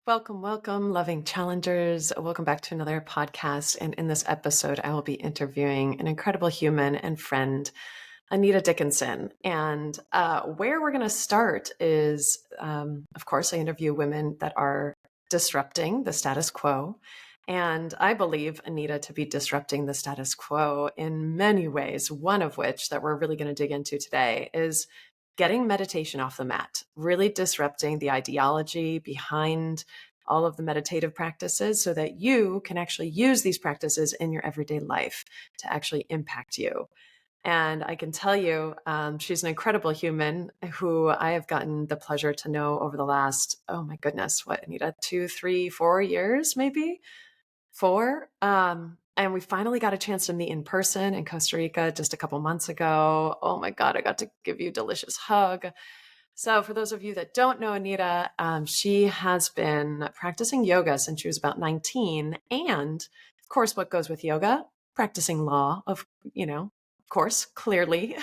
Welcome, welcome, loving challengers. Welcome back to another podcast. And in this episode, I will be interviewing an incredible human and friend, Anita Dickinson. And where we're going to start is, of course, I interview women that are disrupting the status quo. And I believe Anita to be disrupting the status quo in many ways, one of which that we're really going to dig into today is getting meditation off the mat, really disrupting the ideology behind all of the meditative practices so that you can actually use these practices in your everyday life to actually impact you. And I can tell you, she's an incredible human who I have gotten the pleasure to know over the last, oh my goodness, what, Anita, 2, 3, 4 years, maybe? Four. And we finally got a chance to meet in person in Costa Rica just a couple months ago. Oh my God, I got to give you a delicious hug. So, for those of you that don't know Anita, she has been practicing yoga since she was about 19. And of course, what goes with yoga? Practicing law, of course, clearly.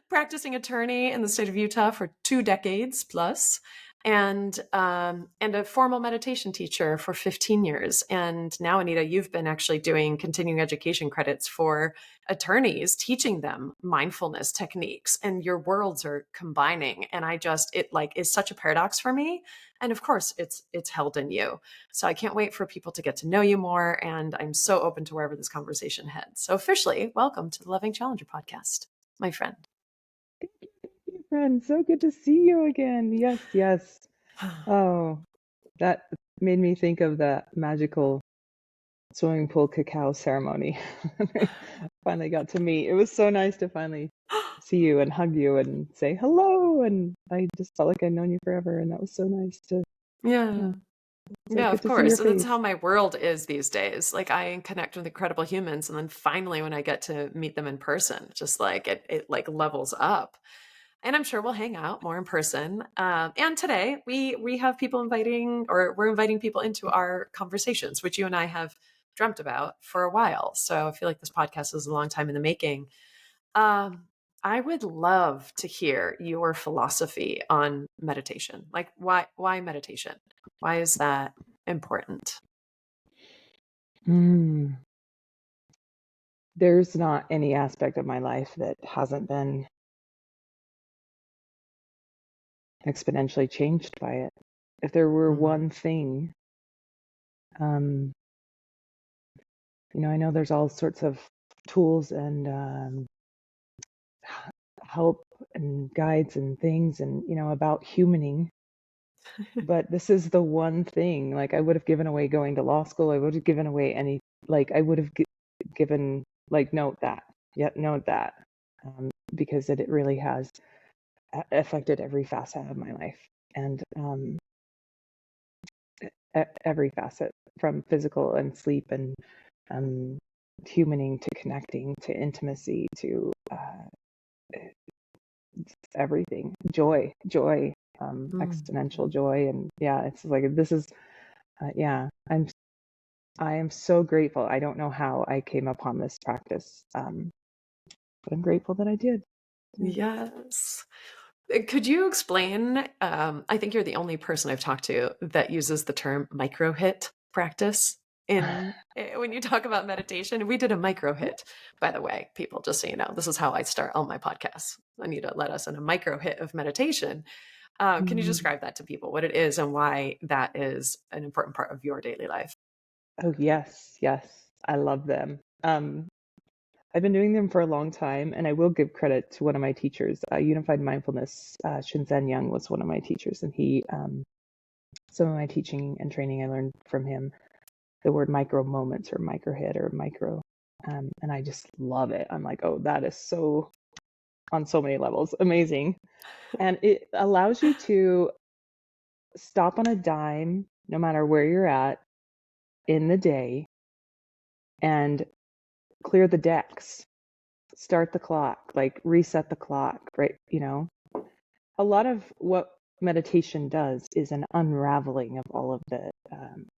Practicing attorney in the state of Utah for 2 decades plus, and a formal meditation teacher for 15 years. And now, Anita, you've been actually doing continuing education credits for attorneys, teaching them mindfulness techniques, and your worlds are combining. And it like is such a paradox for me. And of course, it's held in you. So I can't wait for people to get to know you more. And I'm so open to wherever this conversation heads. So officially, welcome to the Loving Challenger podcast, my friend. Thank you, friend. So good to see you again. Yes, yes. Oh, that made me think of that magical swimming pool cacao ceremony. I finally got to meet. It was so nice to finally see you and hug you and say hello. And I just felt like I'd known you forever. And that was so nice to, Yeah. yeah, so Yeah, good of to see your course. That's face. how my world is these days. Like I connect with incredible humans and then finally when I get to meet them in person, just like it like levels up. And I'm sure we'll hang out more in person. And today we have people inviting or we're inviting people into our conversations, which you and I have dreamt about for a while. So I feel like this podcast is a long time in the making. Um, I would love to hear your philosophy on meditation. Like why meditation? Why is that important? Mm. There's not any aspect of my life that hasn't been exponentially changed by it. If there were Mm. one thing, um, I know there's all sorts of tools and help and guides and things and, about humaning. But this is the one thing, like I would have given away going to law school. I would have given away I would have given, like, note that, yeah, note that, because it really has affected every facet of my life. And every facet, from physical and sleep and um, humaning to connecting to intimacy to everything, joy, exponential Mm. joy. And yeah, it's like this is yeah, I am so grateful. I don't know how I came upon this practice, but I'm grateful that I did. Yeah. Yes. Could you explain? I think you're the only person I've talked to that uses the term micro hit practice in when you talk about meditation. We did a micro hit, by the way, people, just so you know. This is how I start all my podcasts. Anita let us in a micro hit of meditation. Can you Mhm. describe that to people, what it is and why that is an important part of your daily life? Oh yes, yes, I love them. I've been doing them for a long time, and I will give credit to one of my teachers. Unified Mindfulness, Shinzen Young was one of my teachers, and some of my teaching and training I learned from him. The word micro moments or micro hit or micro, and I just love it. I'm like, oh, that is so, on so many levels, amazing. And it allows you to stop on a dime, no matter where you're at in the day, and clear the decks, start the clock, like reset the clock, right? A lot of what meditation does is an unraveling of all of the,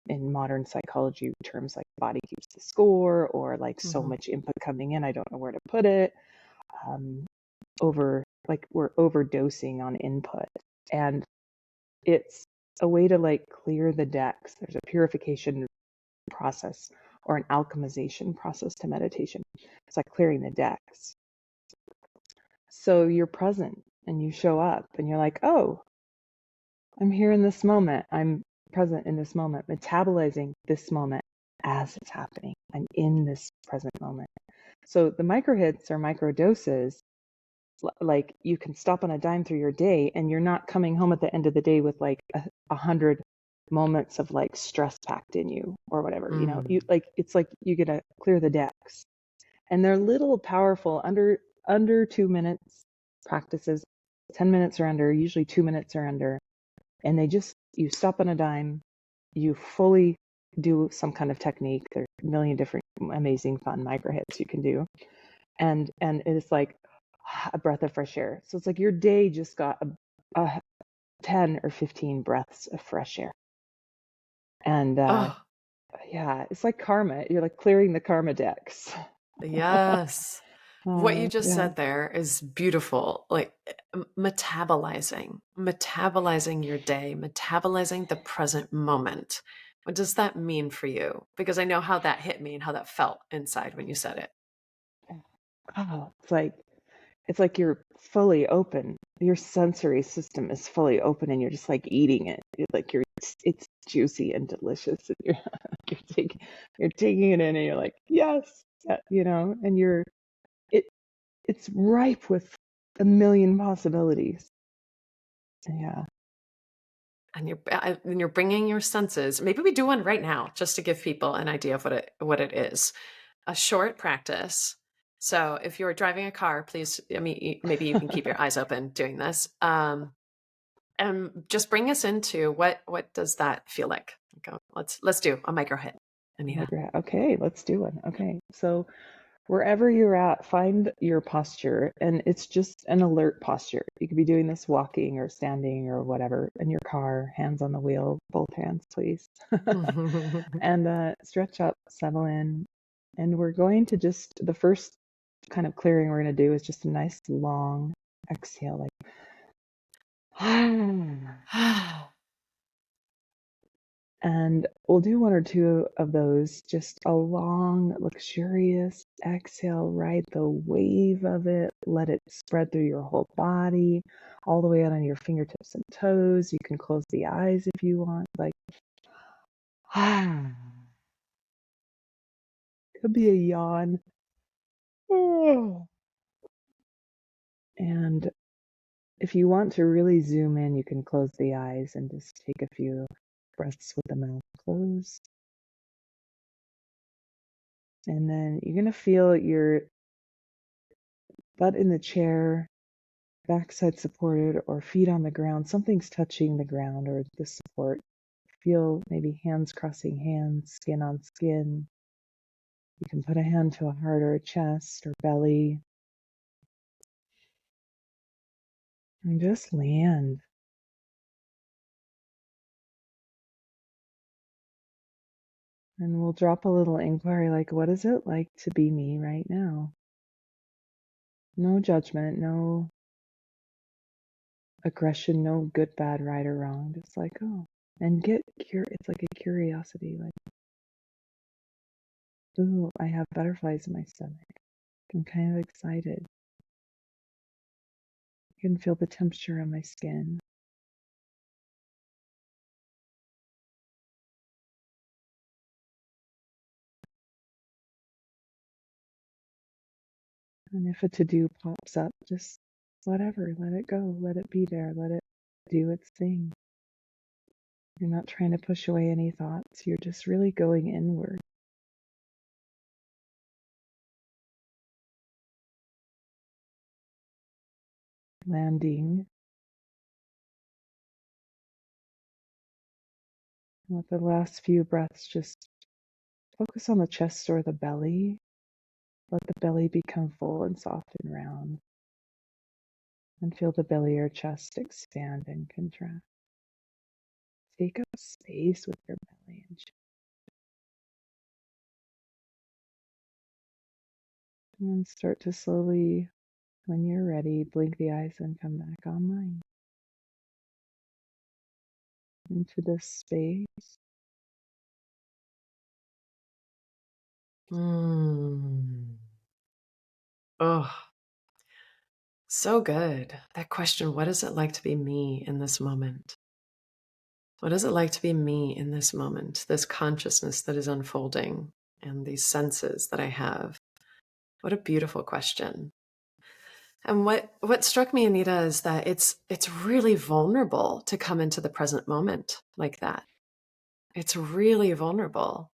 in modern psychology terms, like body keeps the score, or like so Mhm. much input coming in, I don't know where to put it. Um, we're overdosing on input. And it's a way to like clear the decks. There's a purification process or an alchemization process to meditation. It's like clearing the decks. So you're present and you show up and you're like, oh, I'm here in this moment. I'm present in this moment, metabolizing this moment as it's happening. I'm in this present moment. So the micro hits or micro doses, like you can stop on a dime through your day and you're not coming home at the end of the day with like 100 moments of like stress packed in you or whatever, you know, you like, it's like you get to clear the decks and they're little powerful under 2 minutes practices, 10 minutes or under, usually 2 minutes or under. And they just, you stop on a dime, you fully do some kind of technique. There's a million different amazing fun micro hits you can do. And it's like a breath of fresh air. So it's like your day just got a 10 or 15 breaths of fresh air. And Oh, yeah, it's like karma. You're like clearing the karma decks. yes. What you just Yeah. said there is beautiful. Like metabolizing your day, metabolizing the present moment. What does that mean for you? Because I know how that hit me and how that felt inside when you said it. Oh, it's like you're fully open. Your sensory system is fully open, and you're just like eating it. It's juicy and delicious, and you're taking it in, and you're like, yes, you know, and it it's ripe with a million possibilities. Yeah, And you're bringing your senses. Maybe we do one right now just to give people an idea of what it is. A short practice. So if you're driving a car, please, I mean, maybe you can keep your eyes open doing this. And just bring us into what does that feel like? Okay, let's do a micro hit, Anita. okay, let's do one. Okay, so wherever you're at, find your posture, and it's just an alert posture. You could be doing this walking or standing or whatever in your car, hands on the wheel, both hands, please. And stretch up, settle in. And we're going to just, the first kind of clearing we're going to do is just a nice long exhale, like, and we'll do one or two of those, just a long, luxurious exhale, ride the wave of it, let it spread through your whole body, all the way out on your fingertips and toes. You can close the eyes if you want, like, could be a yawn. And if you want to really zoom in, you can close the eyes and just take a few breaths with the mouth closed. And then you're going to feel your butt in the chair, backside supported, or feet on the ground. Something's touching the ground or the support. Feel maybe hands crossing hands, skin on skin. You can put a hand to a heart or a chest or belly. And just land. And we'll drop a little inquiry like, what is it like to be me right now? No judgment, no aggression, no good, bad, right or wrong. Just like, oh, and it's like a curiosity, like, ooh, I have butterflies in my stomach. I'm kind of excited. You can feel the temperature on my skin. And if a to-do pops up, just whatever, let it go, let it be there, let it do its thing. You're not trying to push away any thoughts, you're just really going inward. Landing. And with the last few breaths, just focus on the chest or the belly. Let the belly become full and soft and round. And feel the belly or chest expand and contract. Take up space with your belly and chest. And then start to slowly, when you're ready, blink the eyes and come back online. into this space. Mm. Oh, so good. That question, what is it like to be me in this moment? What is it like to be me in this moment? This consciousness that is unfolding and these senses that I have. What a beautiful question. And what struck me, Anita, is that it's really vulnerable to come into the present moment like that. It's really vulnerable.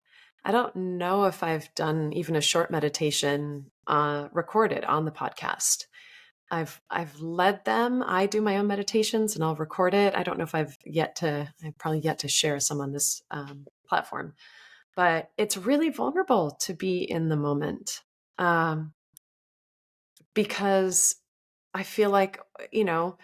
I don't know if I've done even a short meditation recorded on the podcast. I've led them. I do my own meditations and I'll record it. I don't know if I've probably yet to share some on this platform, but it's really vulnerable to be in the moment. Um, because I feel like, you know,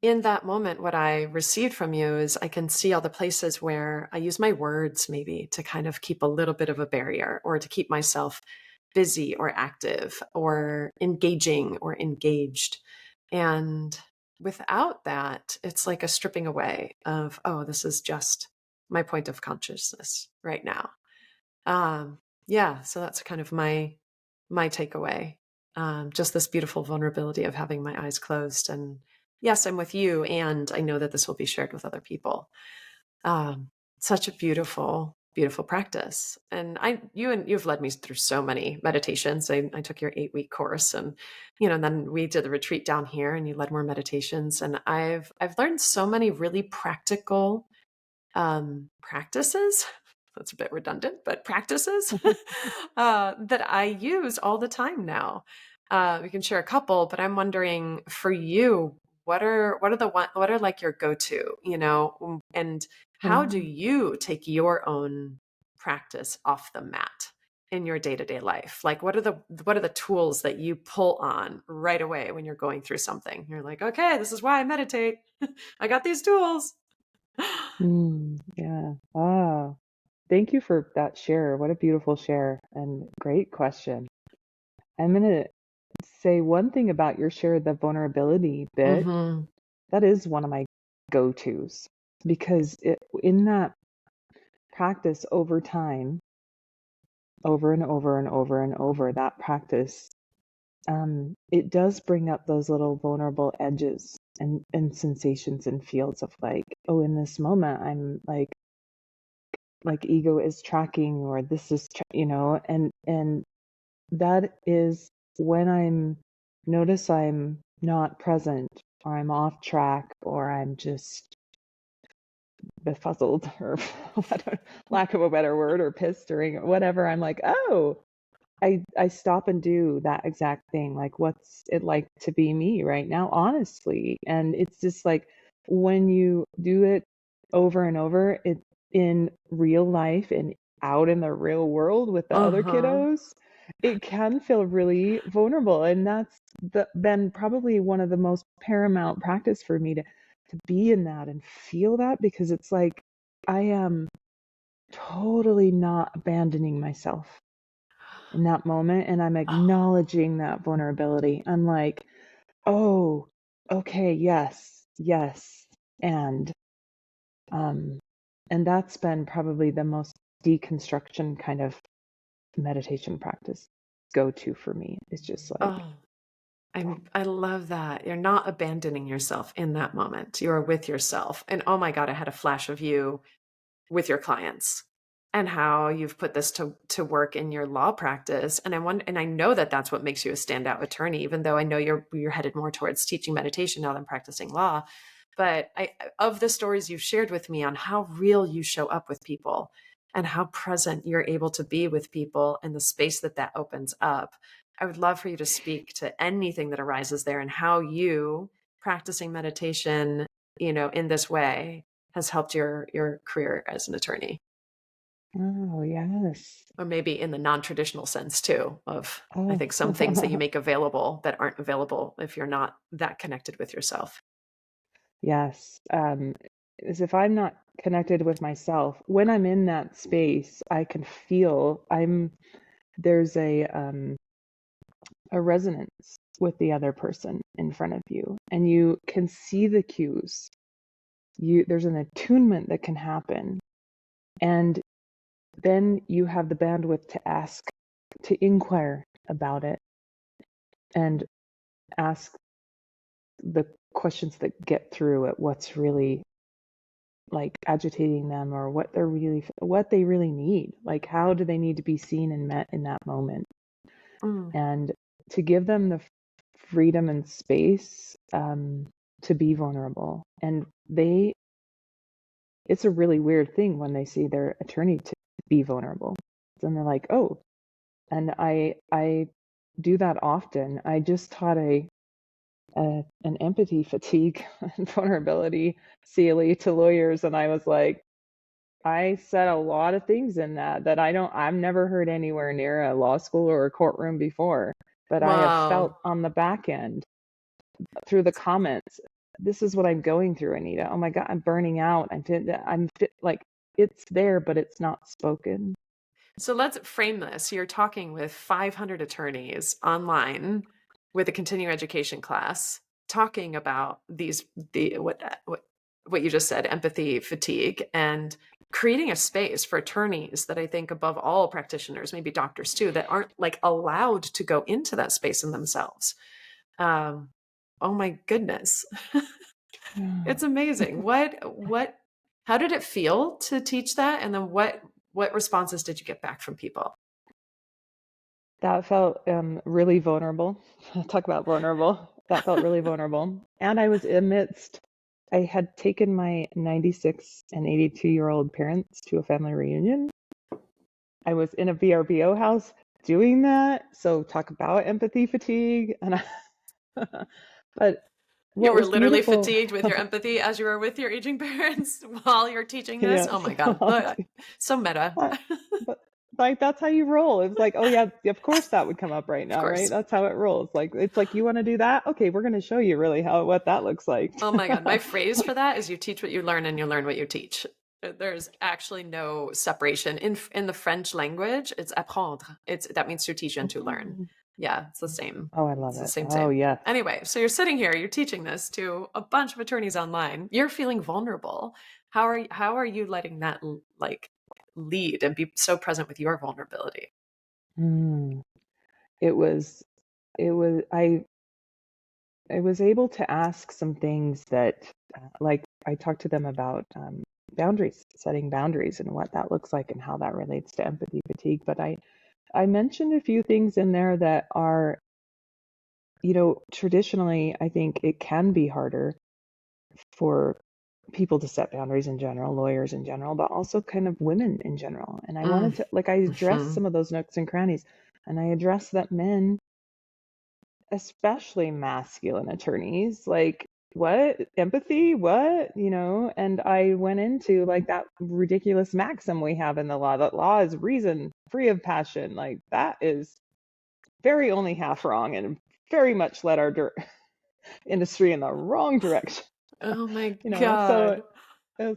in that moment, what I received from you is I can see all the places where I use my words maybe to kind of keep a little bit of a barrier or to keep myself busy or active or engaging or engaged. And without that, it's like a stripping away of, oh, this is just my point of consciousness right now. Um, yeah, so that's kind of my takeaway. Just this beautiful vulnerability of having my eyes closed. And yes, I'm with you, and I know that this will be shared with other people. Um, Such a beautiful, beautiful practice. And you've led me through so many meditations. I took your 8-week course, and then we did the retreat down here, and you led more meditations. And I've learned so many really practical practices. That's a bit redundant, but practices that I use all the time now. We can share a couple, but I'm wondering for you, what are like your go-to, and how do Mm. you take your own practice off the mat in your day-to-day life? Like what are the tools that you pull on right away when you're going through something? You're like, okay, this is why I meditate. I got these tools. Yeah. Ah, thank you for that share. What a beautiful share and great question. I'm going to say one thing about your share, the vulnerability bit. Mm-hmm. That is one of my go-tos because in that practice over time, over and over and over and over, that practice, it does bring up those little vulnerable edges and sensations and fields of like, oh, in this moment, I'm like ego is tracking or this is, and that is when I'm not present or I'm off track or I'm just befuzzled or lack of a better word or pissed or whatever. I'm like, oh, I stop and do that exact thing. Like, what's it like to be me right now, honestly? And it's just like when you do it over and over, it in real life and out in the real world with the other Uh-huh. kiddos, it can feel really vulnerable. And that's been probably one of the most paramount practice for me to be in that and feel that because it's like I am totally not abandoning myself in that moment and I'm Oh, acknowledging that vulnerability. I'm like, oh, okay, yes, yes. And um and that's been probably the most deconstruction kind of meditation practice go to for me. It's just like, oh, I love that. You're not abandoning yourself in that moment. You are with yourself. And oh my God, I had a flash of you with your clients and how you've put this to work in your law practice. And I know that that's what makes you a standout attorney, even though I know you're headed more towards teaching meditation now than practicing law. But of the stories you've shared with me on how real you show up with people and how present you're able to be with people and the space that opens up, I would love for you to speak to anything that arises there and how you practicing meditation, in this way has helped your career as an attorney, oh yes. or maybe in the non-traditional sense too of, I Oh. think, some things that you make available that aren't available if you're not that connected with yourself. Yes. As if I'm not connected with myself, when I'm in that space, I can feel there's a resonance with the other person in front of you, and you can see the cues there's an attunement that can happen. And then you have the bandwidth to ask, to inquire about it and ask the questions that get through at what's really like agitating them, or what they really need. Like, how do they need to be seen and met in that moment? Mm. And to give them the freedom and space to be vulnerable. And it's a really weird thing when they see their attorney to be vulnerable. Then they're like, oh, and I do that often. I just taught an empathy fatigue and vulnerability CLE to lawyers, and I was like, I said a lot of things in that I've never heard anywhere near a law school or a courtroom before, but I have felt Wow. on the back end through the comments, this is what I'm going through, Anita. Oh my God, I'm burning out. Like, it's there, but it's not spoken. So let's frame this. You're talking with 500 attorneys online with a continuing education class, talking about what you just said, empathy fatigue, and creating a space for attorneys that I think above all practitioners, maybe doctors too, that aren't like allowed to go into that space in themselves. Um, oh my goodness. It's amazing. How did it feel to teach that? And then what responses did you get back from people? That felt really vulnerable. Talk about vulnerable. That felt really vulnerable. And I had taken my 96 and 82-year-old parents to a family reunion. I was in a VRBO house doing that. So talk about empathy fatigue. But You what were was literally beautiful, fatigued with your empathy as you were with your aging parents while you're teaching this. yeah, Oh my God. So meta. but, but like that's how you roll. It's like, oh yeah, of course that would come up right Of now, right? course. That's how it rolls. Like, it's like, you want to do that? Okay, we're going to show you really what that looks like. Oh my God. My phrase for that is you teach what you learn and you learn what you teach. There's actually no separation. In the French language, it's apprendre. That means to teach and to learn. Yeah, it's the same. Oh, I love It's the it. same, Oh, same. yes. Anyway, so you're sitting here, you're teaching this to a bunch of attorneys online. You're feeling vulnerable. How are you letting that like lead and be so present with your vulnerability? Mm. It was, I was able to ask some things that, like, I talked to them about boundaries, setting boundaries, and what that looks like and how that relates to empathy fatigue. But I mentioned a few things in there that are, traditionally, I think it can be harder for people to set boundaries in general, lawyers in general, but also kind of women in general. And I Mm. wanted to, like, I addressed Hmm. some of those nooks and crannies, and I addressed that men, especially masculine attorneys, like, what empathy, what, and I went into like that ridiculous maxim we have in the law, that law is reason free of passion. Like, that is very only half wrong, and very much led our industry in the wrong direction. Oh my So God.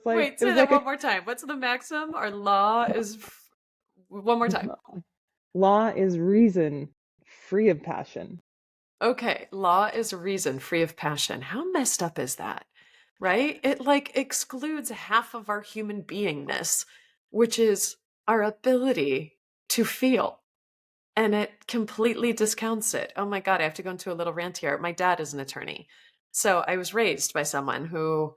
Wait, it say was that like a one more time. What's the maxim? Our law is one more time. law is reason free of passion. Okay, law is reason free of passion. How messed up is that? Right? It like excludes half of our human beingness, which is our ability to feel. And it completely discounts it. Oh my God, I have to go into a little rant here. My dad is an attorney. So I was raised by someone who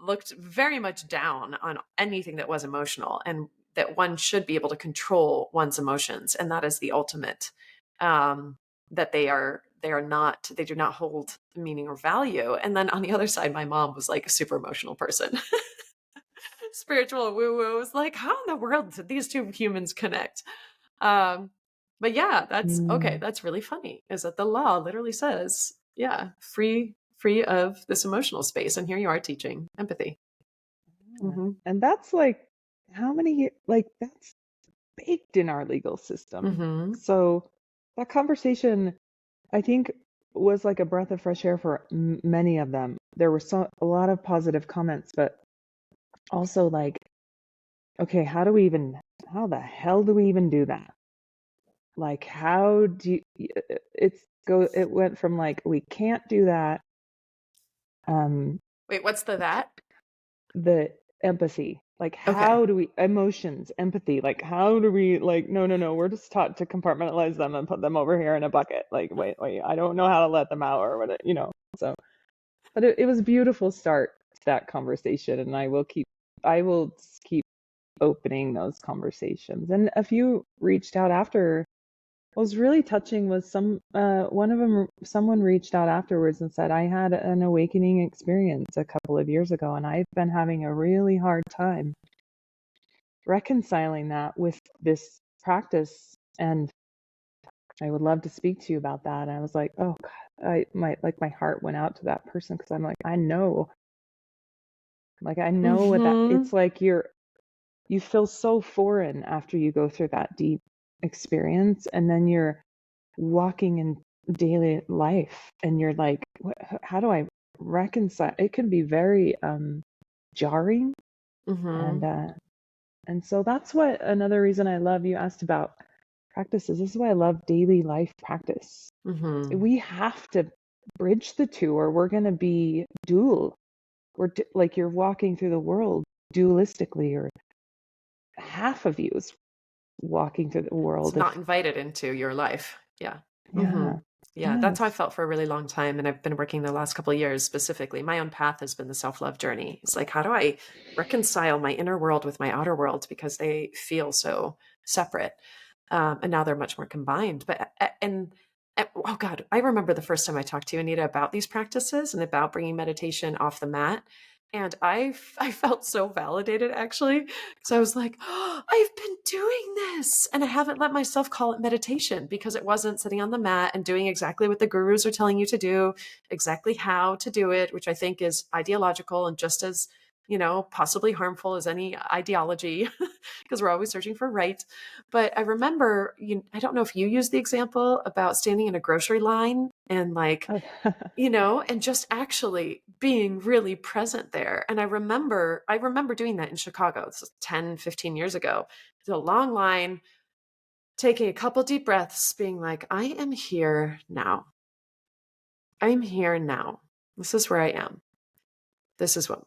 looked very much down on anything that was emotional, and that one should be able to control one's emotions. And that is the ultimate, that they do not hold meaning or value. And then on the other side, my mom was like a super emotional person. Spiritual woo woo was like, how in the world did these two humans connect? Um, but yeah, that's okay. Mm. That's really funny. Is that the law literally says, yeah, free of this emotional space, and here you are teaching empathy. Hmm. And that's like, how many, like, that's baked in our legal system. Hmm. So that conversation, I think, was like a breath of fresh air for many of them. There were a lot of positive comments, but also like, okay, how the hell do we even do that? Like, how do you, it went from like, we can't do that. Um, Wait, what's the that? the empathy. Like, Okay. how do we, emotions, empathy, like, how do we, like, no, we're just taught to compartmentalize them and put them over here in a bucket. Like, wait, I don't know how to let them out or what, So, but it was a beautiful start to that conversation. And I will keep opening those conversations. And a few reached out after. What was really touching was one of them, someone reached out afterwards and said, I had an awakening experience a couple of years ago, and I've been having a really hard time reconciling that with this practice. And I would love to speak to you about that. And I was like, oh God, my heart went out to that person, because I'm like, I know what that, Mm-hmm. it's like you feel so foreign after you go through that deep experience, and then you're walking in daily life and you're like, how do I reconcile? It can be very jarring. Mm-hmm. And so that's what, another reason I love, you asked about practices, this is why I love daily life practice. Mm-hmm. We have to bridge the two, or we're going to be dual. Like, you're walking through the world dualistically, or half of you is walking through the It's world. not If invited into your life. Yeah. Mm-hmm. Yeah. Yeah, that's how I Yes. felt for a really long time. And I've been working the last couple of years specifically. My own path has been the self-love journey. It's like, how do I reconcile my inner world with my outer world? Because they feel so separate. And now they're much more combined. Oh God, I remember the first time I talked to you, Anita, about these practices and about bringing meditation off the mat. And I felt so validated, actually, because I was like, oh, I've been doing this. And I haven't let myself call it meditation, because it wasn't sitting on the mat and doing exactly what the gurus are telling you to do, exactly how to do it, which I think is ideological and just as, possibly harmful as any ideology, because we're always searching for right. But I remember, I don't know if you use the example about standing in a grocery line and like, and just actually being really present there. And I remember doing that in Chicago. This was 10, 15 years ago. It's a long line, taking a couple deep breaths, being like, I am here now. I'm here now. This is where I am. This is what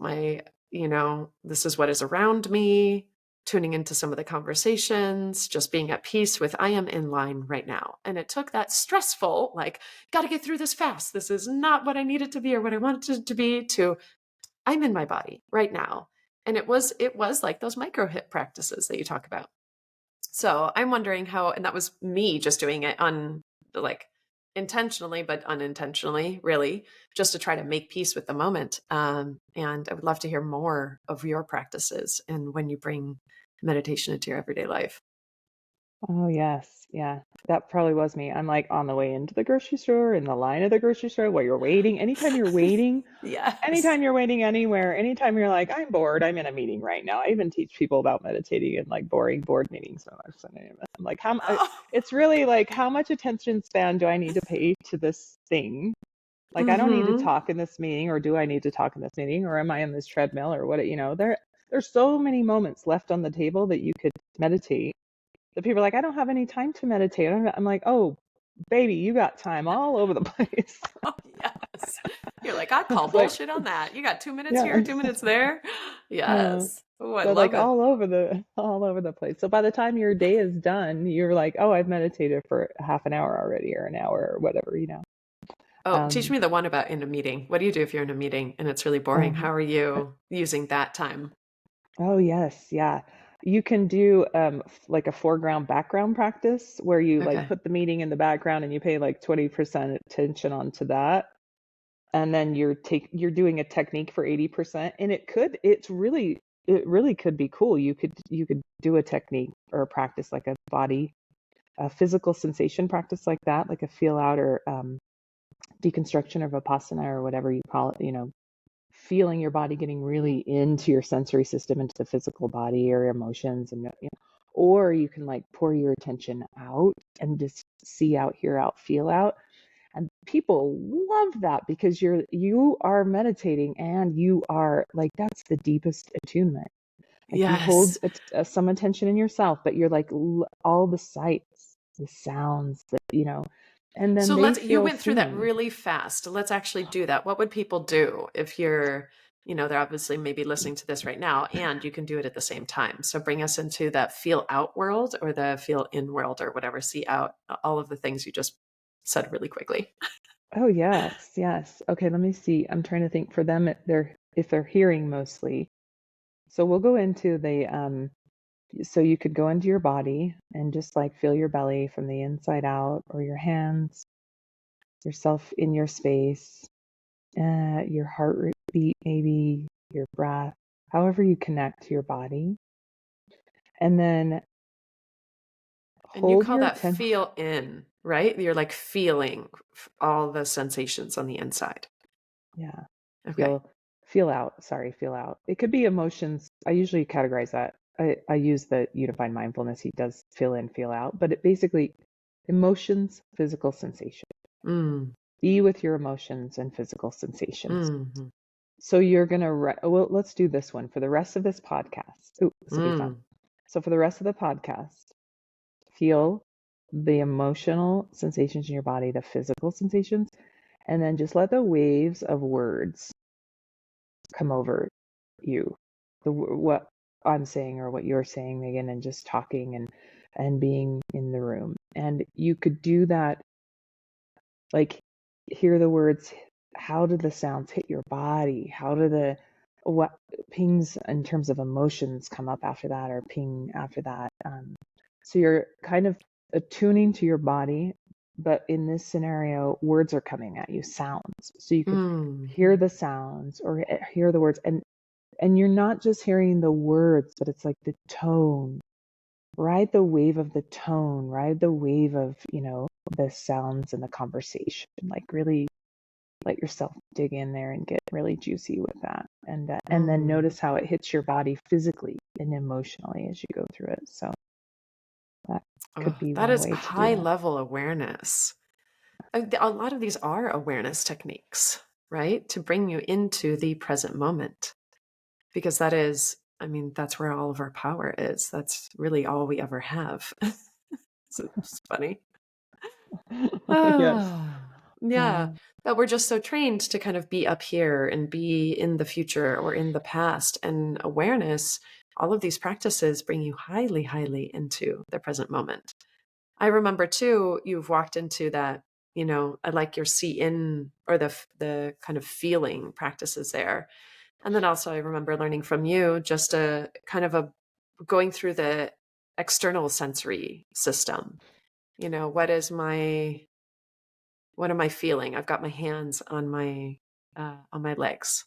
this is what is around me, tuning into some of the conversations, just being at peace with, I am in line right now. And it took that stressful, like, got to get through this fast. This is not what I needed to be or what I wanted it to be, to I'm in my body right now. And it was like those micro hit practices that you talk about. So I'm wondering how, and that was me just doing it like intentionally, but unintentionally, really, just to try to make peace with the moment. And I would love to hear more of your practices and when you bring meditation into your everyday life. Oh, yes. Yeah. That probably was me. I'm like on the way into the grocery store, in the line of the grocery store, while you're waiting. Yes. Anytime you're waiting anywhere, anytime you're like, I'm bored, I'm in a meeting right now. I even teach people about meditating in like boring board meetings. So I'm like, Oh. it's really like, how much attention span do I need to pay to this thing? Like, I don't need to Mm-hmm. talk in this meeting, or do I need to talk in this meeting, or am I on this treadmill, or what, there's so many moments left on the table that you could meditate. The people are like, I don't have any time to meditate. I'm like, oh, baby, you got time all over the place. Oh, yes. You're like, I call It's like, bullshit on that. You got 2 minutes here, yeah, 2 minutes there. yeah. Yes. Oh, I So like love it. all over the place. So by the time your day is done, you're like, oh, I've meditated for half an hour already, or an hour, or whatever. Oh, teach Um, me the one about in a meeting. What do you do if you're in a meeting and it's really boring? uh, How are you using that time? oh yes, yeah. You can do like a foreground background practice, where you like Okay. put the meeting in the background and you pay like 20% attention onto that. And then you're doing a technique for 80%, and it really could be cool. You could do a technique or a practice, like a physical sensation practice, like that, like a feel out, or deconstruction of vipassana, or whatever you call it, feeling your body getting really into your sensory system, into the physical body or emotions. And or you can like pour your attention out and just see out, hear out, feel out. And people love that, because you are meditating, and you are like, that's the deepest attunement. Like, you hold Yes. some attention in yourself, but you're like, all the sights, the sounds, and then So they you feel went through that seen. really fast. Let's actually do that. What would people do if you're they're obviously maybe listening to this right now, and you can do it at the same time. So bring us into that feel out world or the feel in world or whatever, see out, all of the things you just said really quickly. Oh, yes, yes. Okay, let me see. I'm trying to think for them if they're hearing mostly. So we'll go into so you could go into your body and just like feel your belly from the inside out, or your hands, yourself in your space, your heart beat, maybe your breath, however you connect to your body. And then And you hold call your that attention. feel in, right? You're like feeling all the sensations on the inside. Yeah. Okay. Feel out. Sorry, feel out. It could be emotions. I usually categorize that. I use the unified mindfulness. He does feel in, feel out, but it basically emotions, physical sensation. Mm. Be with your emotions and physical sensations. Mm-hmm. So you're gonna well, let's do this one for the rest of this podcast. Ooh, this will be fun. Mm. So for the rest of the podcast, feel the emotional sensations in your body, the physical sensations, and then just let the waves of words come over you. What I'm saying or what you're saying, Megan, and just talking and being in the room. And you could do that, like hear the words. How do the sounds hit your body? How do what pings in terms of emotions come up after that, or ping after that? So you're kind of attuning to your body, but in this scenario, words are coming at you, sounds. So you could Mm. hear the sounds or hear the words, and you're not just hearing the words, but it's like the tone. Ride the wave of the tone, ride the wave of, the sounds and the conversation. Like really let yourself dig in there and get really juicy with that. And then Mm. notice how it hits your body physically and emotionally as you go through it. So that Oh, could be that one is way to do high that. level awareness. A lot of these are awareness techniques, right? To bring you into the present moment. Because that is, I mean, that's where all of our power is. That's really all we ever have. So it's funny. Yes. Ah, yeah. Yeah. But we're just so trained to kind of be up here and be in the future or in the past. And awareness, all of these practices bring you highly, highly into the present moment. I remember too, you've walked into that, I like your see in or the kind of feeling practices there. And then also I remember learning from you just a kind of a going through the external sensory system. What am I feeling? I've got my hands on my legs,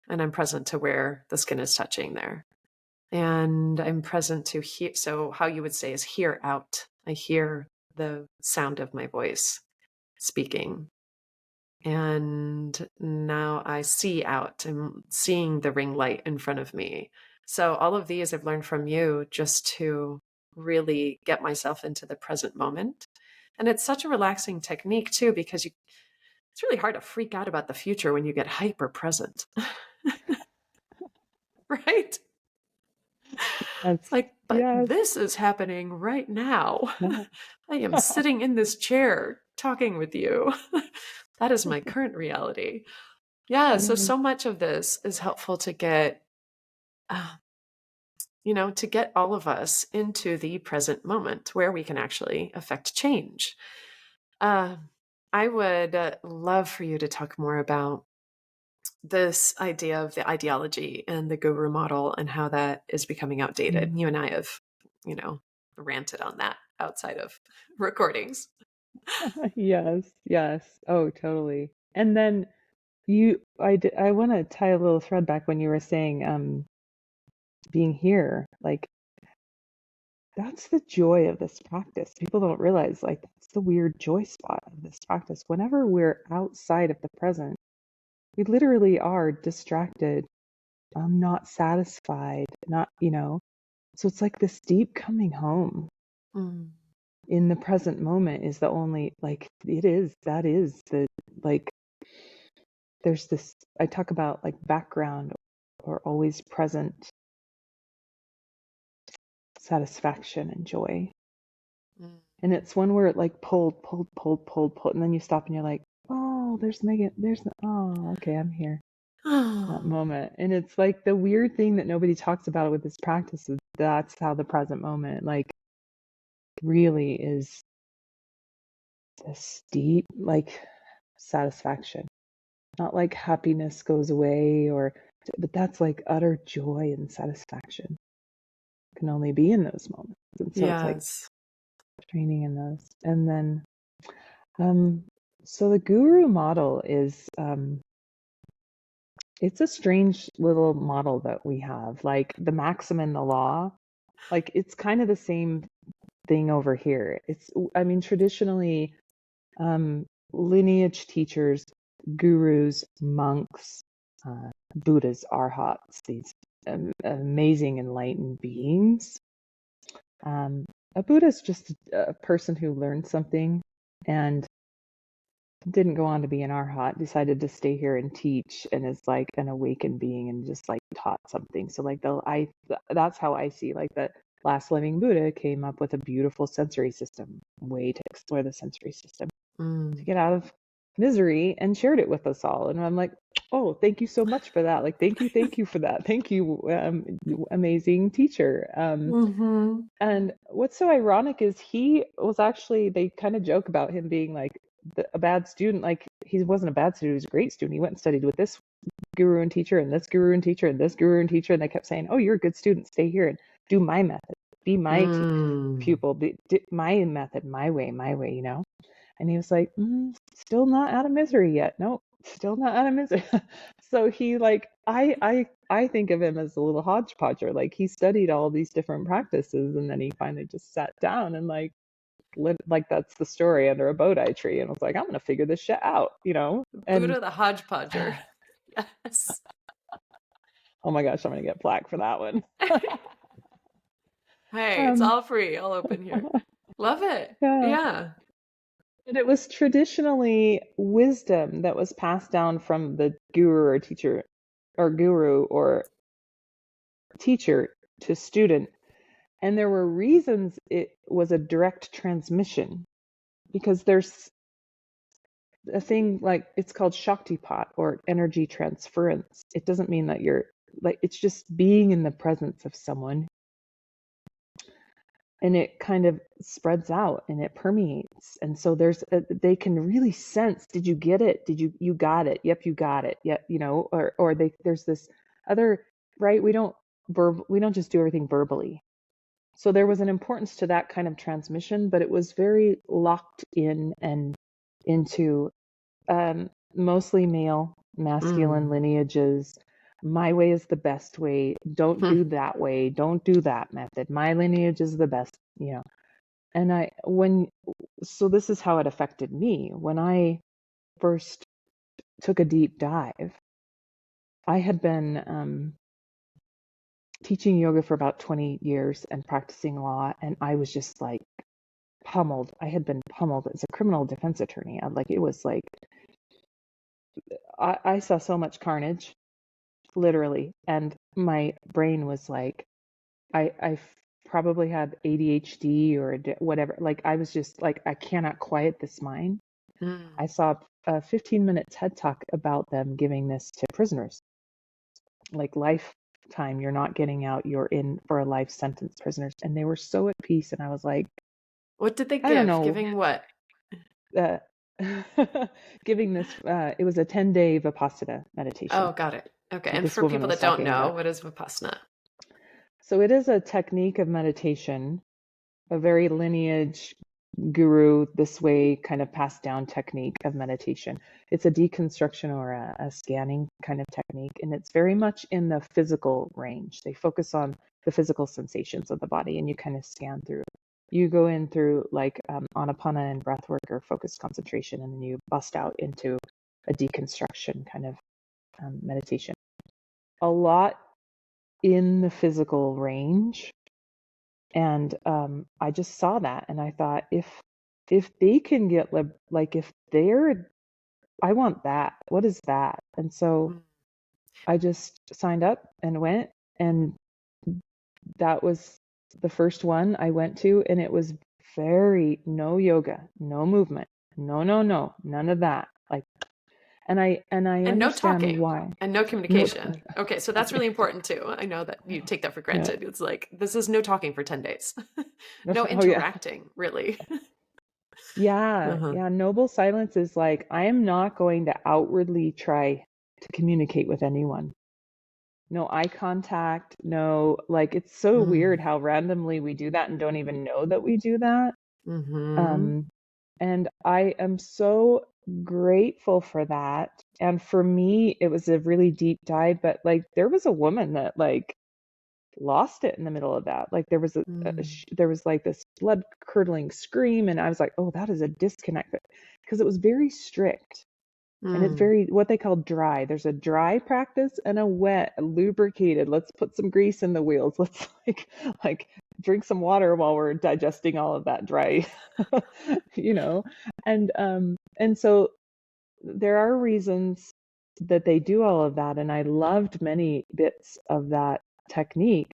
and I'm present to where the skin is touching there. And I'm present to hear. So how you would say is hear out. I hear the sound of my voice speaking. And now I see out. I'm seeing the ring light in front of me. So all of these I've learned from you just to really get myself into the present moment. And it's such a relaxing technique too, because it's really hard to freak out about the future when you get hyper present. Right? It's That's like, but yes. this is happening right now. No. I am sitting in this chair talking with you. That is my current reality. Yeah, so much of this is helpful to get, uh, to get all of us into the present moment where we can actually affect change. Uh, I would love for you to talk more about this idea of the ideology and the guru model and how that is becoming outdated. Mm. You and I have, ranted on that outside of recordings. Yes, yes. Oh, totally. And then I want to tie a little thread back when you were saying being here. Like that's the joy of this practice. People don't realize like that's the weird joy spot of this practice. Whenever we're outside of the present, we literally are distracted, not satisfied, not, So it's like this deep coming home Mm. in the present moment is the only like that is the like there's this I talk about like background or always present satisfaction and joy. Mm. And it's one where it like pulled, and then you stop and you're like, oh, there's Megan, oh, okay, I'm here. that Oh, moment. And it's like the weird thing that nobody talks about with this practice is that's how the present moment like really is this deep like satisfaction. Not like happiness goes away or but that's like utter joy and satisfaction can only be in those moments. And so it's like yes. training in those. And then um so the guru model is it's a strange little model that we have. Like the maxim and the law, like it's kind of the same thing over here. It's, I mean, traditionally, lineage teachers, gurus, monks, Buddhas, arhats, these amazing enlightened beings. A Buddha is just a person who learned something and didn't go on to be an arhat, decided to stay here and teach, and is like an awakened being and just like taught something. So like that's how I see like the last living Buddha came up with a beautiful sensory system, way to explore the sensory system to Mm. get out of misery and shared it with us all. And I'm like, oh, thank you so much for that. Like, thank you for that. Thank you, amazing teacher. Mm-hmm. And what's so ironic is he was actually, they kind of joke about him being like a bad student. Like, he wasn't a bad student, he was a great student. He went and studied with this guru and teacher, and this guru and teacher, and this guru and teacher. And they kept saying, oh, you're a good student. Stay here and do my method. Be my Mm. pupil. My method, my way, you know? And he was like, still not out of misery yet. No, still not out of misery. So he like, I think of him as a little hodgepodger. Like he studied all these different practices and then he finally just sat down and like like that's the story under a Bodhi tree and was like, I'm gonna figure this shit out, you know? And Buddha the hodgepodger. Yes. oh my gosh, I'm gonna get flack for that one. Hey, it's um all free. All open here. Love it. yeah. Yeah. But it was traditionally wisdom that was passed down from the guru or teacher or guru or teacher to student. And there were reasons it was a direct transmission because there's a thing like it's called Shaktipat or energy transference. It doesn't mean that you're like, it's just being in the presence of someone and it kind of spreads out and it permeates. And so they can really sense, did you get it? You got it? Yep, you got it. Yep, you know, or there's this other, right? We don't just do everything verbally. So there was an importance to that kind of transmission, but it was very locked in and into mostly male, masculine Mm. lineages. My way is the best way. Don't Hmm. do that way. Don't do that method. My lineage is the best, you know. And so this is how it affected me. When I first took a deep dive, I had been teaching yoga for about 20 years and practicing law, and I was just like pummeled. I had been pummeled as a criminal defense attorney. Like it was like I saw so much carnage, literally, and my brain was like, I probably had ADHD or whatever. Like I was just like, I cannot quiet this mind. I Mm. saw a 15-minute TED talk about them giving this to prisoners, like lifetime. You're not getting out. You're in for a life sentence, prisoners, and they were so at peace. And I was like, What did they I don't give? know. Giving what? uh, Giving this, it was a 10-day Vipassana meditation Oh, got it. Okay. that And this for woman people was that don't talking know, about. what is Vipassana? So it is a technique of meditation, a very lineage guru this way kind of passed down technique of meditation. It's a deconstruction or a scanning kind of technique, and it's very much in the physical range. They focus on the physical sensations of the body, and you kind of scan through. You go in through like anapana and breath work or focused concentration, and then you bust out into a deconstruction kind of meditation. A lot in the physical range, and I just saw that, and I thought, if they can get like if they're, I want that. What is that? And so Mm. I just signed up and went, and that was the first one I went to, and it was very no yoga, no movement, no, none of that. Like And I And no understand talking why. and no No, communication. Okay, so that's really important too. I know that you take that for yeah. granted. It's like this is no talking for 10 days. No, No oh yeah. interacting, really. Yeah, Uh-huh. yeah. Noble silence is like, I am not going to outwardly try to communicate with anyone. No eye contact, no, like it's so weird Mm. how randomly we do that and don't even know that we do that. Mhm. Um, and I am so grateful for that. And for me, it was a really deep dive, but like there was a woman that like lost it in the middle of that. Like there was Mm. there was like this blood curdling scream, and I was like, oh, that is a disconnect, because it was very strict. And it's Mm. very what they call dry. There's a dry practice and a wet, a lubricated. Let's put some grease in the wheels. Let's like drink some water while we're digesting all of that dry, you know. And so there are reasons that they do all of that, and I loved many bits of that technique.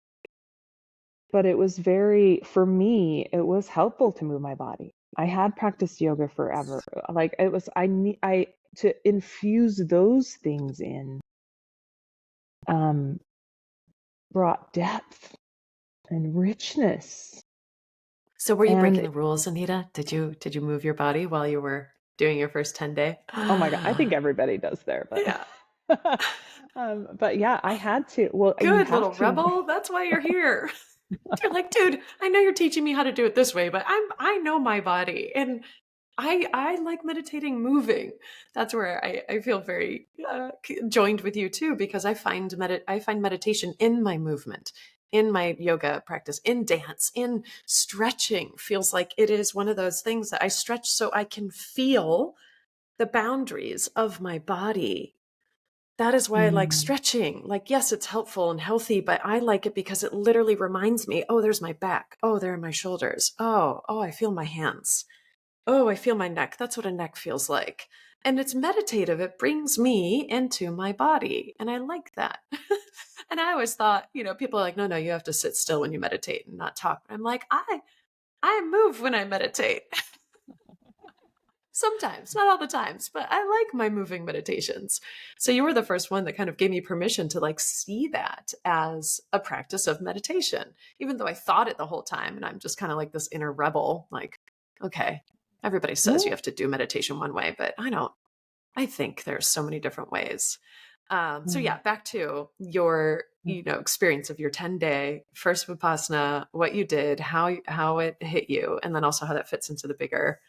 But it was very, for me, it was helpful to move my body. I had practiced yoga forever. Like it was, I to infuse those things in, um, brought depth and richness. So were you breaking And the rules, Anita? Did you move your body while you were doing your first 10 day? oh my God, I think everybody does there, Yeah. but yeah, I had to. Well, you Good have little to. rebel. That's why you're here. You're like, dude, I know you're teaching me how to do it this way, but I know my body and I like meditating moving. That's where I feel very joined with you too, because I find meditation in my movement, in my yoga practice, in dance, in stretching. Feels like it is one of those things that I stretch so I can feel the boundaries of my body. That is why I like Mm, stretching. Like, yes, it's helpful and healthy, but I like it because it literally reminds me, oh, there's my back. Oh, there are my shoulders. Oh, I feel my hands. Oh, I feel my neck. That's what a neck feels like. And it's meditative. It brings me into my body. And I like that. And I always thought, people are like, no, you have to sit still when you meditate and not talk. But I'm like, I move when I meditate. Sometimes, not all the times, but I like my moving meditations. So you were the first one that kind of gave me permission to like see that as a practice of meditation, even though I thought it the whole time. And I'm just kind of like this inner rebel, like, okay, everybody says you no. have to do meditation one way, but I don't. I think there's so many different ways. So Mm, yeah, back to your mm. experience of your 10-day first Vipassana, what you did, how it hit you, and then also how that fits into the bigger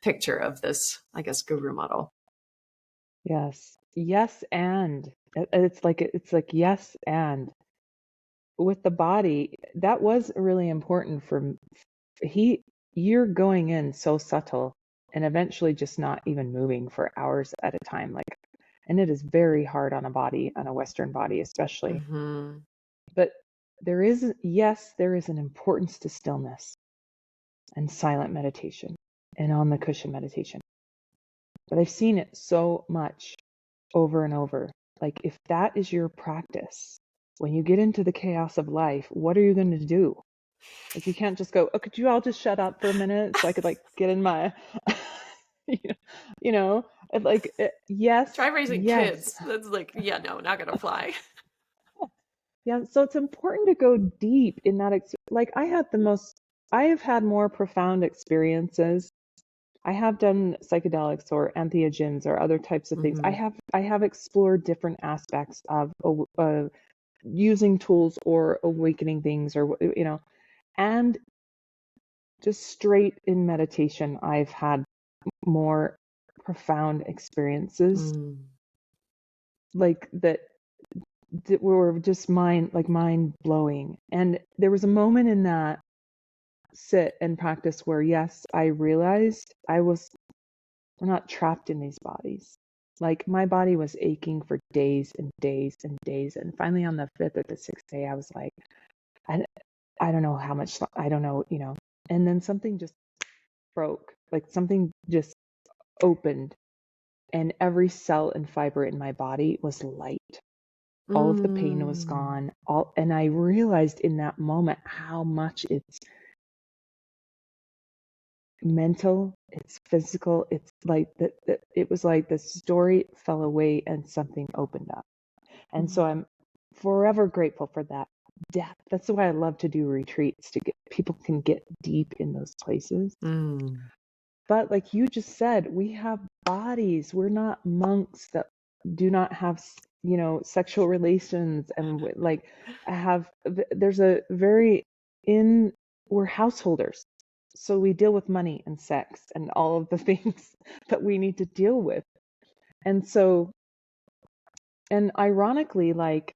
picture of this, I guess, guru model. Yes. Yes, and it's like yes, and with the body, that was really important for he you're going in so subtle and eventually just not even moving for hours at a time, like, and it is very hard on a body, on a Western body especially. Hmm. But there is an importance to stillness and silent meditation and on the cushion meditation. But I've seen it so much over and over. Like, if that is your practice, when you get into the chaos of life, what are you going to do? Like, you can't just go, oh, could you all just shut up for a minute so I could like get in my, you know, yes, Try raising yes. kids. That's like, yeah, no, not gonna fly. Yeah. So it's important to go deep in that. Like, I have had more profound experiences. I have done psychedelics or entheogens or other types of things. Hmm. I have explored different aspects of using tools or awakening things, or and just straight in meditation, I've had more profound experiences Mm. like that were just mind blowing. And there was a moment in that sit and practice where, yes, I realized we're not trapped in these bodies. Like, my body was aching for days and days and days. And finally, on the fifth or the sixth day, I was like, I, I don't know how much, I don't know. And then something just broke, like something just opened, and every cell and fiber in my body was light. All of the pain was Mm. gone. And I realized in that moment how much mental, it's physical. It's like that. It was like the story fell away and something opened up. And so I'm forever grateful for that depth. That's why I love to do retreats, to get people can get deep in those places. Mm. But like you just said, we have bodies. We're not monks that do not have, sexual relations and like there's a very in we're householders. So we deal with money and sex and all of the things that we need to deal with. And so, and ironically, like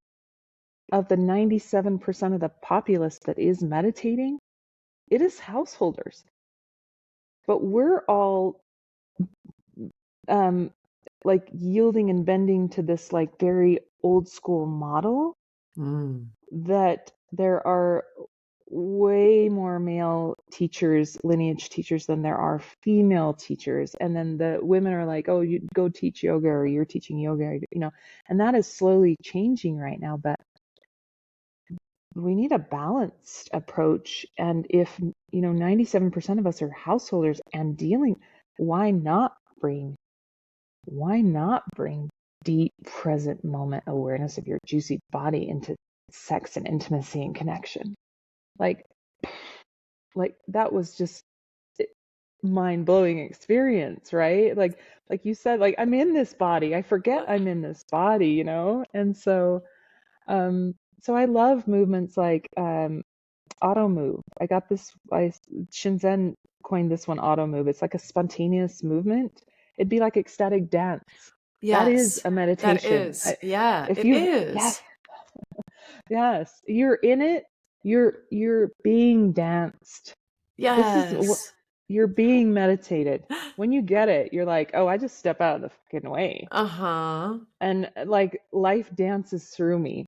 of the 97% of the populace that is meditating, it is householders. But we're all um, like yielding and bending to this like very old school model that there are way more male teachers, lineage teachers, than there are female teachers. And then the women are like, oh, you go teach yoga, or you're teaching yoga, and that is slowly changing right now. But we need a balanced approach. And if, 97% of us are householders and dealing, why not bring deep present moment awareness of your juicy body into sex and intimacy and connection? Like that was just mind-blowing experience, right? Like you said, like I'm in this body. I forget I'm in this body, And so I love movements like auto move. Shinzen coined this one, auto move. It's like a spontaneous movement. It'd be like ecstatic dance. That is Yes, a that meditation. is. Yeah, If it you, is. yes, you're in it. You're being danced. This is what Yes. you're being meditated. When you get it, you're like, oh, I just step out of the fucking way. Uh-huh. And like life dances through me.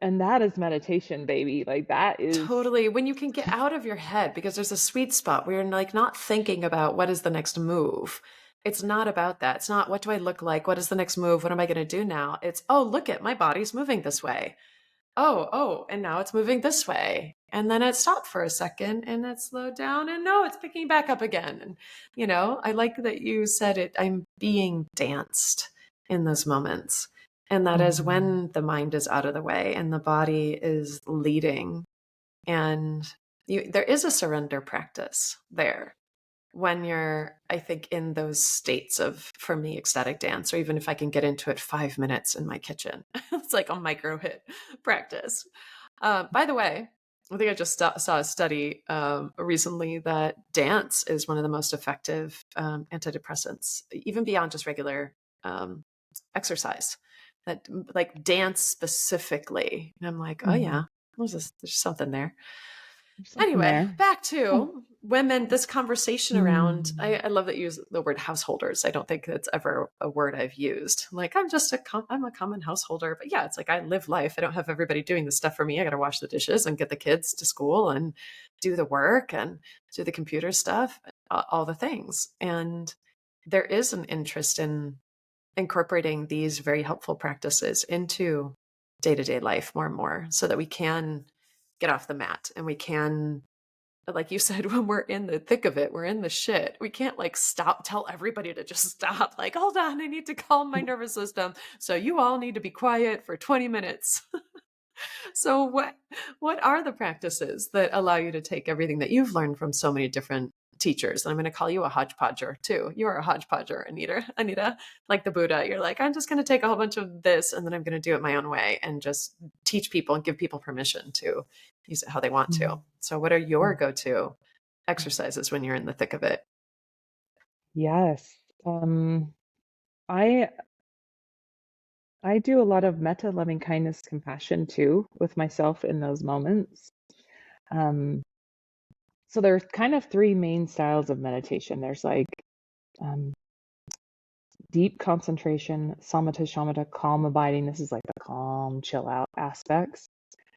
And that is meditation, baby. Like that is. Totally. When you can get out of your head, because there's a sweet spot where you're like not thinking about what is the next move. It's not about that. It's not what do I look like? What is the next move? What am I going to do now? It's, oh, look at my body's moving this way. Oh, and now it's moving this way. And then it stopped for a second and it slowed down and no, it's picking back up again. And, I like that you said it, I'm being danced in those moments. And that is when the mind is out of the way and the body is leading. And there is a surrender practice there when you're, I think, in those states of, for me, ecstatic dance, or even if I can get into it 5 minutes in my kitchen. It's like a micro hit practice. By the way, I think I just saw a study recently that dance is one of the most effective antidepressants, even beyond just regular exercise. That like dance specifically, and I'm like, oh yeah, there's something there. There's something Anyway, there. back Oh. to women, this conversation around, I love that you use the word householders. I don't think that's ever a word I've used. Like, I'm a common householder, but yeah, it's like I live life. I don't have everybody doing this stuff for me. I got to wash the dishes and get the kids to school and do the work and do the computer stuff, all the things. And there is an interest in incorporating these very helpful practices into day-to-day life more and more so that we can get off the mat and we can, like you said, when we're in the thick of it, we're in the shit, we can't like tell everybody to just stop, like, hold on, I need to calm my nervous system, so you all need to be quiet for 20 minutes. So what are the practices that allow you to take everything that you've learned from so many different teachers? And I'm going to call you a hodgepodger too. You are a hodgepodger, Anita, like the Buddha. You're like, I'm just going to take a whole bunch of this and then I'm going to do it my own way and just teach people and give people permission to use it how they want to. So what are your go-to exercises when you're in the thick of it? Yes. I I do a lot of metta, loving kindness, compassion too with myself in those moments. Um, so there's kind of three main styles of meditation. There's like um, deep concentration, samatha, shamatha, calm abiding. This is like the calm, chill out aspects.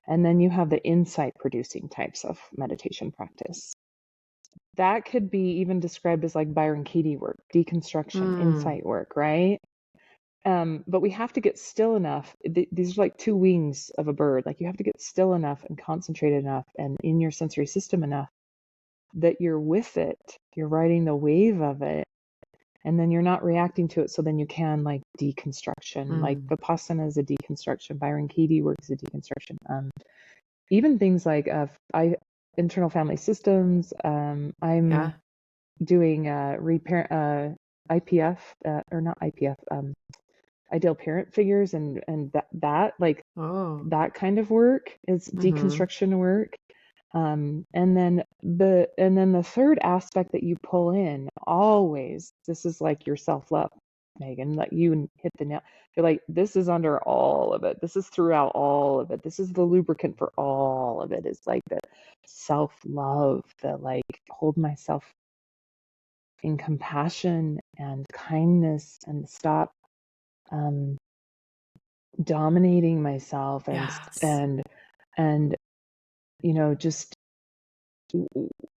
And then you have the insight producing types of meditation practice. That could be even described as like Byron Katie work, deconstruction, insight work, right? But we have to get still enough. These are like two wings of a bird. Like you have to get still enough and concentrated enough and in your sensory system enough that you're with it, you're riding the wave of it, and then you're not reacting to it. So then you can like deconstruction, like Mm. Vipassana is a deconstruction, Byron Katie work is a deconstruction. Even things like internal family systems. I'm Yeah. doing repair IPF or not IPF, ideal parent figures, and that like Oh. that kind of work is Mm-hmm. deconstruction work. And then the third aspect that you pull in always, this is like your self-love, Megan, that you hit the nail. You're like, this is under all of it. This is throughout all of it. This is the lubricant for all of it. It's like the self-love, the like hold myself in compassion and kindness and stop um, dominating myself Yes. and just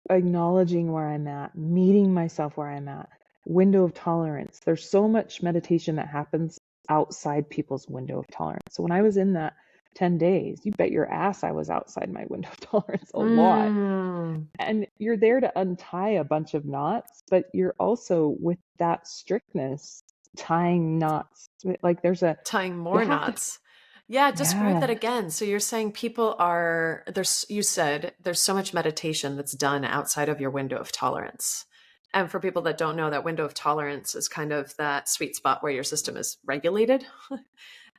acknowledging where I'm at, meeting myself where I'm at, window of tolerance. There's so much meditation that happens outside people's window of tolerance. So when I was in that 10 days, you bet your ass I was outside my window of tolerance a lot. Mm. And you're there to untie a bunch of knots, but you're also with that strictness tying knots. Like Tying you more have to, knots. Yeah, describe that yeah. again. So you're saying people are there's you said there's so much meditation that's done outside of your window of tolerance. And for people that don't know, that window of tolerance is kind of that sweet spot where your system is regulated.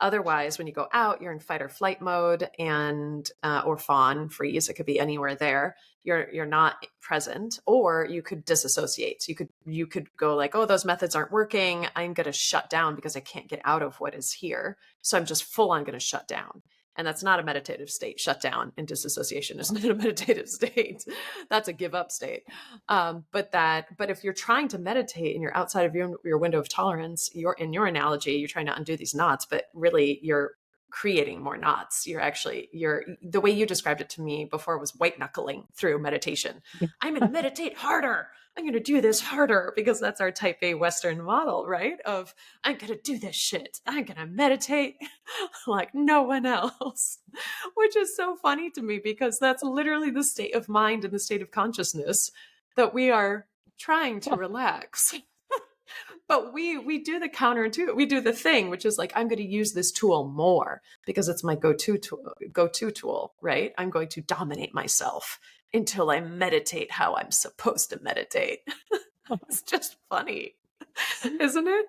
Otherwise, when you go out, you're in fight or flight mode, and or fawn, freeze. It could be anywhere there. You're not present, or you could disassociate. So you could go like, oh, those methods aren't working. I'm going to shut down because I can't get out of what is here. So I'm just full on going to shut down. And that's not a meditative state. Shut down and disassociation is not a meditative state. That's a give up state. But if you're trying to meditate and you're outside of your window of tolerance, you're in your analogy, you're trying to undo these knots, but really you're creating more knots. You're the way you described it to me before was white knuckling through meditation. I'm going to meditate harder. I'm going to do this harder because that's our type A Western model, right? Of I'm going to do this shit. I'm going to meditate like no one else, which is so funny to me because that's literally the state of mind and the state of consciousness that we are trying to relax. But we do the counterintuitive. We do the thing, which is like, I'm going to use this tool more because it's my go-to tool, right? I'm going to dominate myself until I meditate how I'm supposed to meditate. It's just funny, isn't it?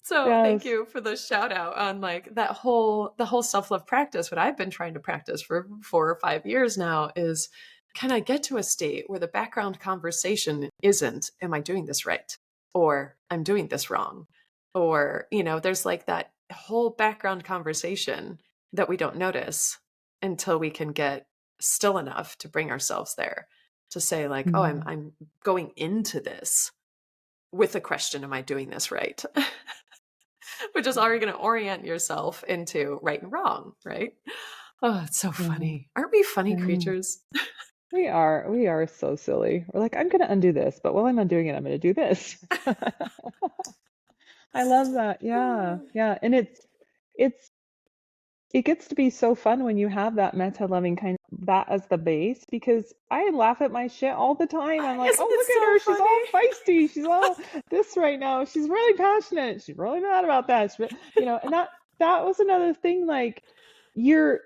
So thank Yes. you for the shout out on like the whole self-love practice. What I've been trying to practice for 4 or 5 years now is, can I get to a state where the background conversation isn't, am I doing this right? Or I'm doing this wrong? Or, there's like that whole background conversation that we don't notice until we can get still enough to bring ourselves there to say like, oh, I'm Mm, I'm going into this with the question, am I doing this right? Which is already going to orient yourself into right and wrong, right? Oh, it's so yeah, funny. Aren't we funny yeah. creatures? We are so silly. We're like, I'm gonna undo this, but while I'm undoing it, I'm gonna do this. I love that. Yeah, yeah. And it's it gets to be so fun when you have that meta loving kind that as the base, because I laugh at my shit all the time. I'm like, Isn't oh, it look at so her, she's all funny? feisty, she's all this right now, she's really passionate, she's really mad about that. And that was another thing. Like, you're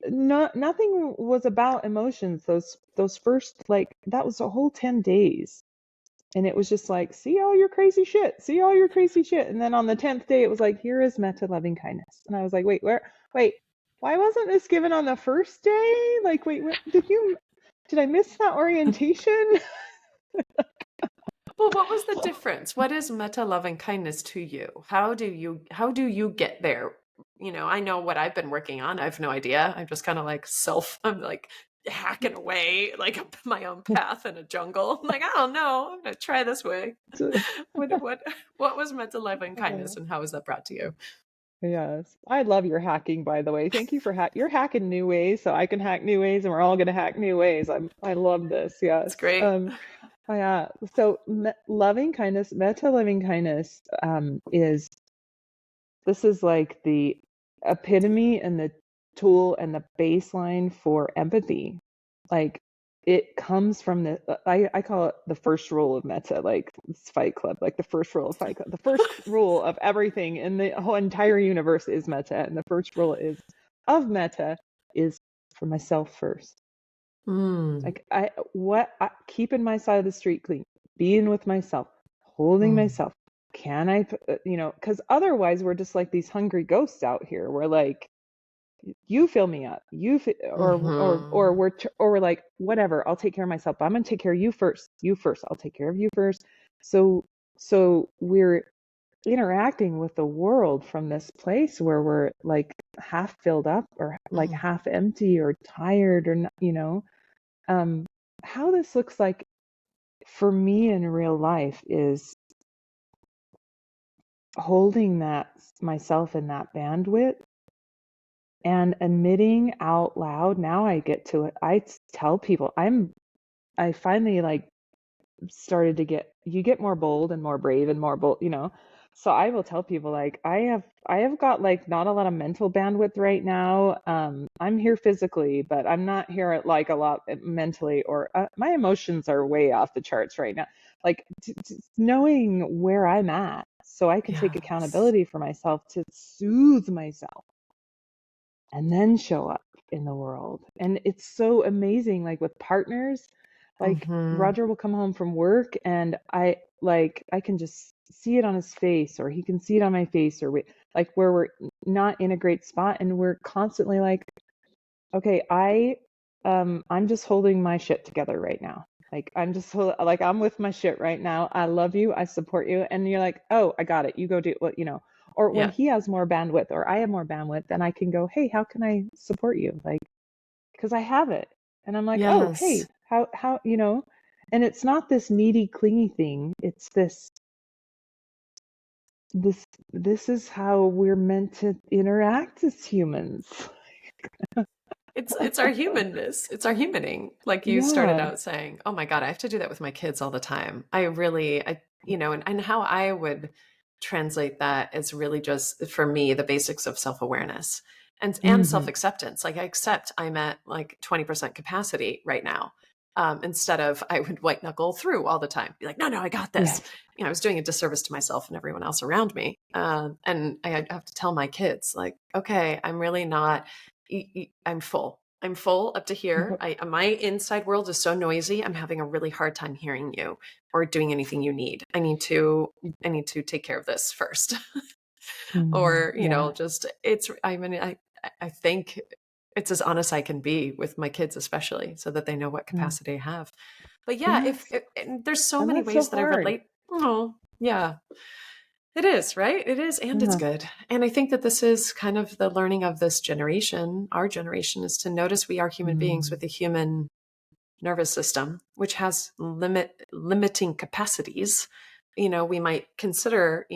not nothing was about emotions those first, like, that was a whole 10 days. And it was just like, see all your crazy shit, see all your crazy shit. And then on the 10th day, it was like, here is meta loving kindness. And I was like, wait, why wasn't this given on the first day? Like, wait, did I miss that orientation? Well, what was the difference? What is meta loving kindness to you? How do you get there? I know what I've been working on. I have no idea. I'm just kind of like I'm like hacking away like up my own path in a jungle. I'm like, I don't know. I'm gonna try this way. What was meta loving kindness and how was that brought to you? Yes. I love your hacking, by the way. Thank you for you're hacking new ways so I can hack new ways, and we're all going to hack new ways. I love this. It's Yes. great. So loving kindness, meta loving kindness, is this is like the epitome and the tool and the baseline for empathy. Like, it comes from I call it the first rule of meta, like it's Fight Club, like the first rule of Fight Club. The first rule of everything in the whole entire universe is meta. And the first rule of meta is for myself first. Mm, Like keeping my side of the street clean, being with myself, holding mm, myself. Can I, because otherwise we're just like these hungry ghosts out here. We're like, you fill me up, mhm, or we're like, whatever, I'll take care of myself, but I'm gonna take care of you first. You first. I'll take care of you first. So we're interacting with the world from this place where we're like half filled up or like mm, half empty or tired or um how this looks like for me in real life is holding that myself in that bandwidth and admitting out loud. Now I get to it. I tell people I finally like started to you get more bold and more brave and more bold. So I will tell people like I have got like not a lot of mental bandwidth right now. I'm here physically, but I'm not here at like a lot mentally, or my emotions are way off the charts right now. Like knowing where I'm at so I can take yes. accountability for myself to soothe myself and then show up in the world. And it's so amazing, like with partners, like Mhm, Roger will come home from work and I can just see it on his face, or he can see it on my face, or like where we're not in a great spot and we're constantly like, okay, I'm just holding my shit together right now. Like like I'm with my shit right now. I love you. I support you. And you're like, oh, I got it. You go do what. Or when yeah, he has more bandwidth or I have more bandwidth, then I can go, hey, how can I support you? Like, because I have it. And I'm like, oh, yes. hey, how. And it's not this needy, clingy thing. It's this, this is how we're meant to interact as humans. It's our humanness. It's our humaning. Like you started Yeah. out saying, "Oh my God, I have to do that with my kids all the time." And how I would translate that is really just for me the basics of self-awareness and Hmm. self-acceptance. Like I accept I'm at like 20% capacity right now. Instead of I would white knuckle through all the time, be like, no, I got this. Yes. I was doing a disservice to myself and everyone else around me. And I have to tell my kids, like, okay, I'm really not I'm full. I'm full up to here. My inside world is so noisy. I'm having a really hard time hearing you or doing anything you need. I need to take care of this first. Or, Yeah. just it's I mean I think it's as honest I can be with my kids especially so that they know what Mm. capacity I have. But yeah, if, Yes. and there's so And many that's so ways that I hard. relate. Oh, yeah. It is, right? It is, and it's Yeah. good. And I think that this is kind of the learning of this generation. Our generation is to notice we are human beings Mm. with a human nervous system, which has limiting capacities. We might consider,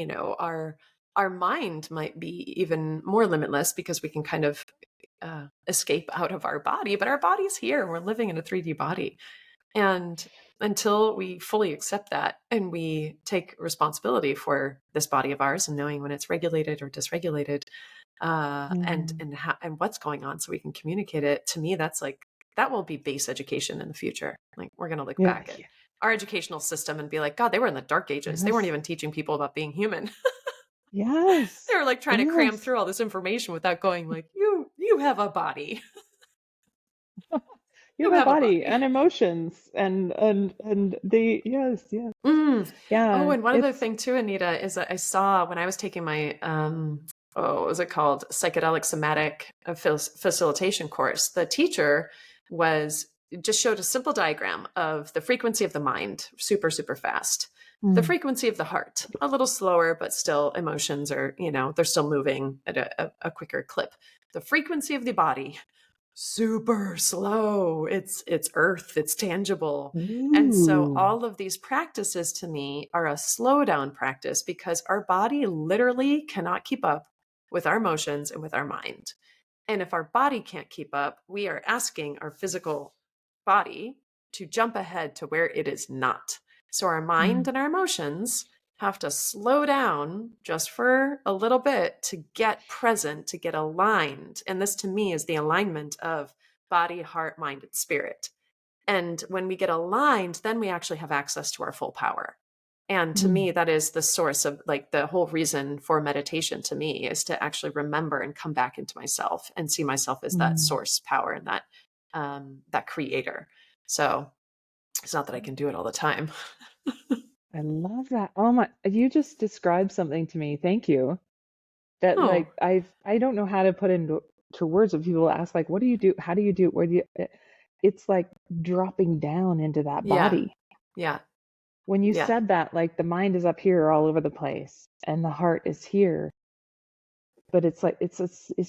our mind might be even more limitless because we can kind of escape out of our body, but our body's here. We're living in a 3D body. And until we fully accept that and we take responsibility for this body of ours and knowing when it's regulated or dysregulated, Mm. and what's going on, so we can communicate it. To me, that's like that will be base education in the future. Like we're going to look Yeah. back at our educational system and be like, God, they were in the dark ages. They weren't Yes. even teaching people about being human. They Yes. were like trying to cram Yes. through all this information without going like, you have a body. You You have a have a body body. and emotions and they, yes, yes. Oh, Yeah. and one other It's thing too, Anita, is that I saw when I was taking my what was it called? Psychedelic somatic facilitation course. The teacher was just showed a simple diagram of the frequency of the mind, super, super fast. The mm. frequency of the heart, a little slower, but still emotions are, they're still moving at a quicker clip. The frequency of the body, super slow. It's earth, it's tangible. And so Ooh. all of these practices to me are a slow down practice because our body literally cannot keep up with our emotions and with our mind. And if our body can't keep up, we are asking our physical body to jump ahead to where it is not. So our mind Mm. and our emotions have to slow down just for a little bit to get present, to get aligned. And this to me is the alignment of body, heart, mind, and spirit. And when we get aligned, then we actually have access to our full power. And to Mm. me, that is the source of, like, the whole reason for meditation to me is to actually remember and come back into myself and see myself as that Mm. source power and that creator. So it's not that I can do it all the time. I love that. Oh my, you just described something to me. Thank you. That Oh, like I don't know how to put into to words when people ask like, what do you do? How do you do it? Where do you it's like dropping down into that yeah. body. Yeah. When you Yeah. said that, like the mind is up here all over the place and the heart is here, but it's like it's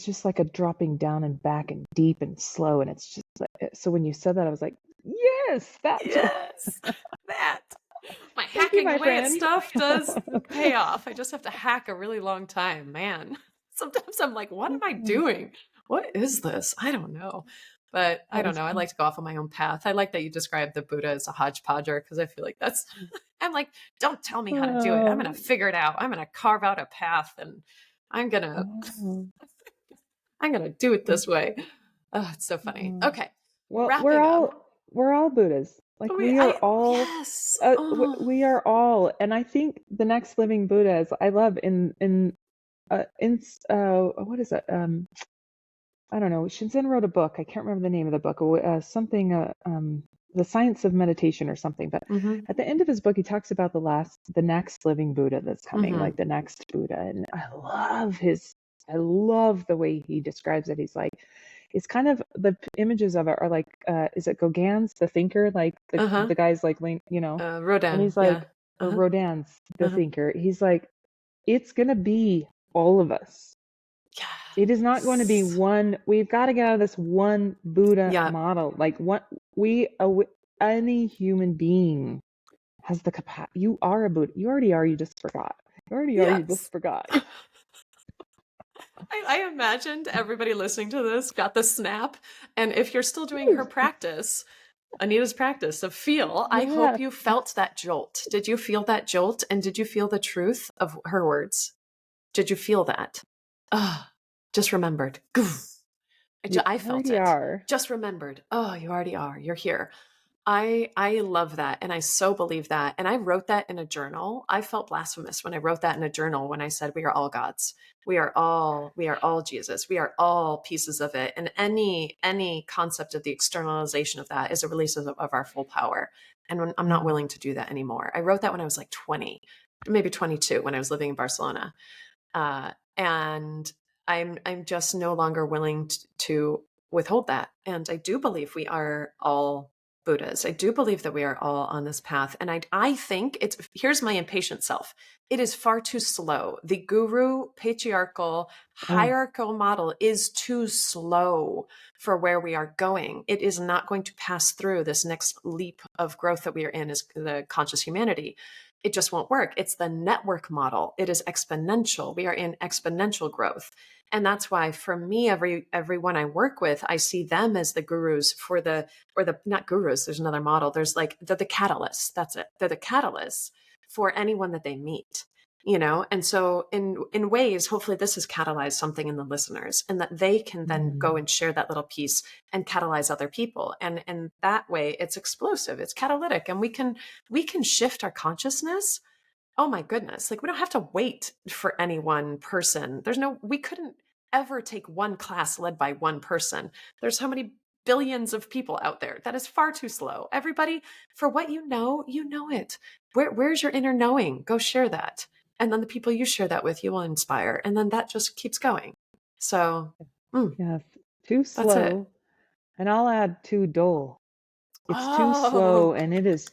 just like a dropping down and back and deep and slow, and it's just like so when you said that I was like, yes, that's what. Yes. That. My Thank you, hacking my away at friend. stuff does pay off. I just have to hack a really long time, man. Sometimes I'm like, what am I doing? What is this? I don't know. But I That don't was know. I like to go off on my own path. I like that you described the Buddha as a hodgepodger because I feel like that's, I'm like, don't tell me how to do it. I'm going to oh, figure it out. I'm going to carve out a path and I'm going to, oh, I'm going to do it this way. Oh, it's so funny. oh. Okay. Well, Wrapping up. we're all Buddhas. Like Yes. Oh. we are all, and I think the next living Buddha is I love what is it? I don't know. Shinzen wrote a book. I can't remember the name of the book. The Science of Meditation or something. But Mm-hmm. at the end of his book, he talks about the next living Buddha that's coming, Mm-hmm. like the next Buddha. And I love the way he describes it. He's like, it's kind of the images of it are like, is it Gauguin's, the thinker, like Uh-huh. the guy's like, and Rodin. he's Yeah. like, or Uh-huh. Rodin's, the Uh-huh. thinker. He's like, it's gonna be all of us. It is not going to be Yes. one. We've got to get out of this one Buddha Yeah. model. Like what any human being has the capacity. You are a Buddha. You already are. You just forgot. You already are. You Yes. just forgot. I imagined everybody listening to this got the snap. And if you're still doing her practice, Anita's practice of feel, I hope Yeah. you felt that jolt. Did you feel that jolt? And did you feel the truth of her words? Did you feel that? Ah, just remembered. You I felt already it. are. Just remembered. Oh, you already are. You're here. I love that, and I so believe that. And I wrote that in a journal. I felt blasphemous when I wrote that in a journal when I said we are all gods. We are all Jesus. We are all pieces of it. And any concept of the externalization of that is a release of our full power. And I'm not Mm. willing to do that anymore. I wrote that when I was like 20, maybe 22, when I was living in Barcelona. And I'm just no longer willing to withhold that. And I do believe we are all Buddhas. I do believe that we are all on this path. And I think it's, here's my impatient self. It is far too slow. The guru patriarchal Oh. hierarchical model is too slow for where we are going. It is not going to pass through this next leap of growth that we are in as the conscious humanity. It just won't work. It's the network model. It is exponential. We are in exponential growth. And that's why for me, everyone I work with, I see them as the gurus for or the not gurus, there's another model. There's like they're the catalysts. That's it. They're the catalysts for anyone that they meet. And so in ways, hopefully this has catalyzed something in the listeners and that they can then go Mm. and share that little piece and catalyze other people. And that way it's explosive, it's catalytic, and we can shift our consciousness. Oh my goodness. Like we don't have to wait for any one person. We couldn't ever take one class led by one person. There's so many billions of people out there. That is far too slow. Everybody, for what you know it. Where's your inner knowing? Go share that. And then the people you share that with, you will inspire. And then that just keeps going. So, Yes. Too that's it. slow. And I'll add too dull. It's too slow Oh, and it is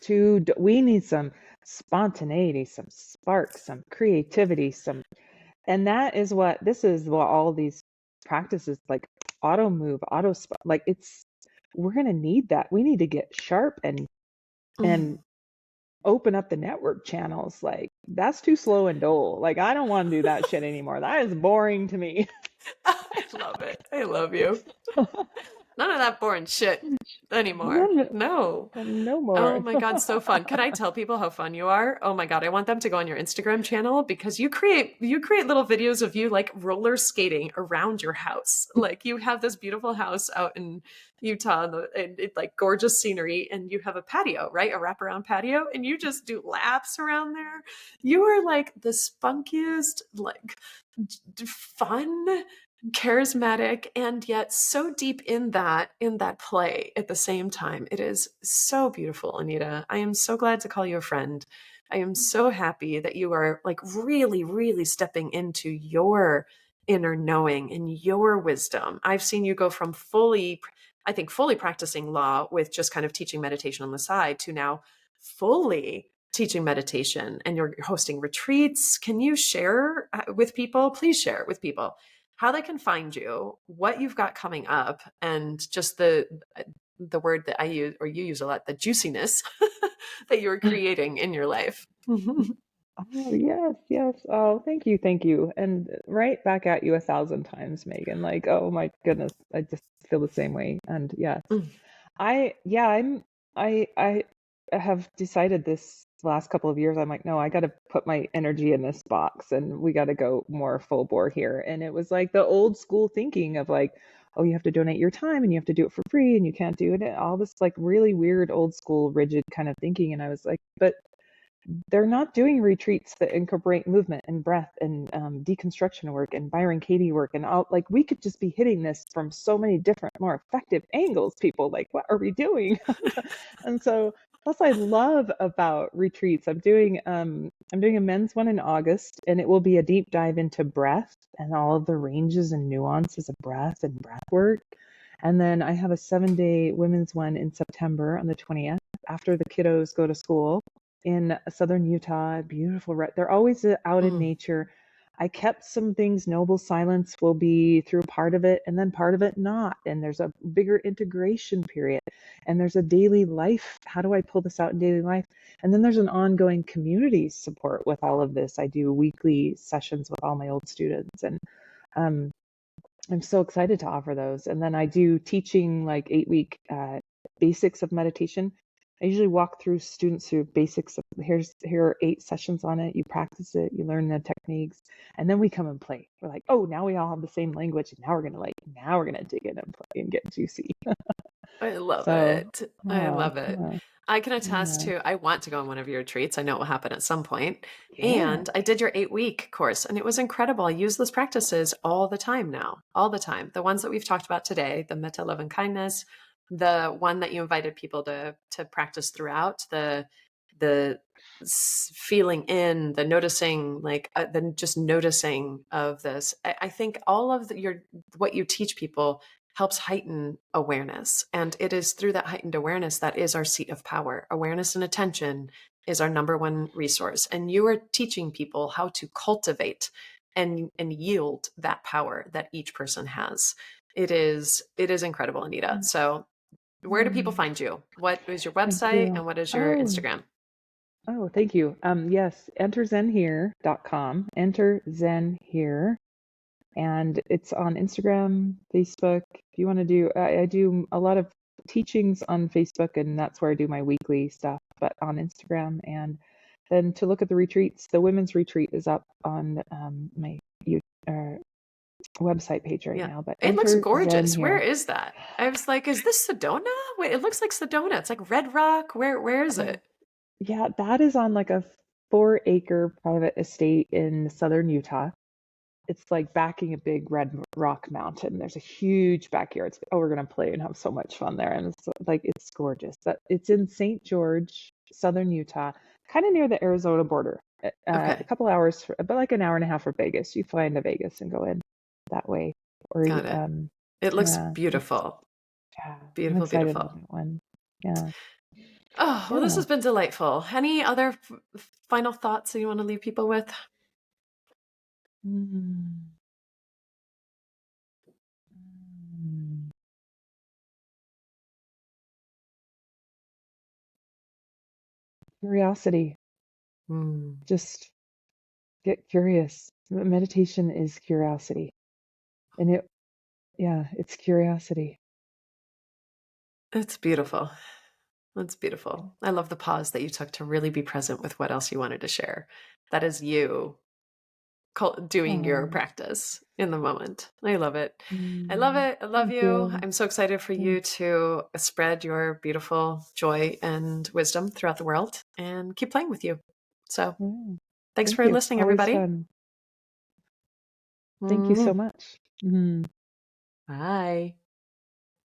we need some spontaneity, some spark, some creativity, and this is what all these practices like auto move, like we're going to need that. We need to get sharp and open up the network channels. Like that's too slow and dull. Like I don't want to do that shit anymore. That is boring to me. I love it. I love you. None of that boring shit anymore. No, No. no Oh more. my God, so fun. Can I tell people how fun you are? Oh my God, I want them to go on your Instagram channel because you create little videos of you like roller skating around your house. Like you have this beautiful house out in Utah and it's like gorgeous scenery and you have a patio, right? A wraparound patio and you just do laps around there. You are like the spunkiest, like fun, charismatic, and yet so deep in that play at the same time. It is so beautiful, Anita. I am so glad to call you a friend. I am so happy that you are like really, really stepping into your inner knowing and your wisdom. I've seen you go from I think fully practicing law with just kind of teaching meditation on the side to now fully teaching meditation, and you're hosting retreats. Can you share with people? Please share with people how they can find you, what you've got coming up, and just the word that I use or you use a lot, the juiciness that you're creating in your life. Oh, yes, yes. Oh, thank you, thank you. And right back at you 1,000 times, Megan. Like, oh my goodness, I just feel the same way. And yes, yeah, I have decided this last couple of years, I'm like, no, I got to put my energy in this box and we got to go more full bore here. And it was like the old school thinking of like, oh, you have to donate your time and you have to do it for free and you can't do it. All this like really weird, old school, rigid kind of thinking. And I was like, but they're not doing retreats that incorporate movement and breath and deconstruction work and Byron Katie work and all. Like we could just be hitting this from so many different, more effective angles. People like, what are we doing? And so, plus, I love about retreats. I'm doing a men's one in August, and it will be a deep dive into breath and all of the ranges and nuances of breath and breath work. And then I have a 7-day women's one in September on the 20th after the kiddos go to school in southern Utah. Beautiful. They're always out in Mm. nature. I kept some things. Noble silence will be through part of it and then part of it not. And there's a bigger integration period. And there's a daily life. How do I pull this out in daily life? And then there's an ongoing community support with all of this. I do weekly sessions with all my old students. And um, I'm so excited to offer those. And then I do teaching like 8-week basics of meditation. I usually walk through students through basics of here are 8 sessions on it. You practice it, you learn the techniques, and then we come and play. We're like, oh, now we all have the same language, and now we're gonna dig in and play and get juicy. I love So, it. I love it. yeah, I can attest yeah, to, I want to go on one of your retreats. I know it will happen at some point. yeah. And I did your 8-week course and it was incredible. I use those practices all the time now, all the time. The ones that we've talked about today, the metta, love, and kindness, the one that you invited people to practice throughout, the feeling in, the noticing, like the just noticing of this. I think all of what you teach people helps heighten awareness. And it is through that heightened awareness that is our seat of power. Awareness and attention is our number one resource. And you are teaching people how to cultivate and yield that power that each person has. It is incredible, Anita. So where do people Mm, find you? What is your thank website you. and what is your Oh, Instagram? oh, thank you. Yes, enterzenhere.com. Enter Zen here. And it's on Instagram, Facebook. If you want to do, I do a lot of teachings on Facebook, and that's where I do my weekly stuff. But on Instagram, and then to look at the retreats, the women's retreat is up on my uh, website page right Yeah. now. But It looks enter Zen gorgeous. Where here. is that? I was like, is this Sedona? Wait, it looks like Sedona. It's like Red Rock. Where is Oh, it? yeah, that is on like a 4-acre private estate in southern Utah. It's like backing a big red rock mountain. There's a huge backyard. We're gonna play and have so much fun there, and it's like it's gorgeous. But it's in St. George, southern Utah, kind of near the Arizona border. A Okay. couple hours, about like an hour and a half from Vegas. You fly into Vegas and go in that way. Or Got it. It looks yeah, beautiful. yeah. I'm Beautiful, excited about beautiful. that one. Yeah, Oh, well, this yeah. has been delightful. Any other final thoughts that you want to leave people with? Mm, mm. Curiosity. Mm. Just get curious. Meditation is curiosity. And yeah, it's curiosity. It's beautiful. That's beautiful. I love the pause that you took to really be present with what else you wanted to share. That is you doing your Oh, practice in the moment. I love it. I love mm, it. I love thank you. you. I'm so excited for Mm, you to spread your beautiful joy and wisdom throughout the world and keep playing with you. So yeah, thanks thank for you. listening, Always everybody. fun. Thank you so Mhm. much. Mhm. Bye.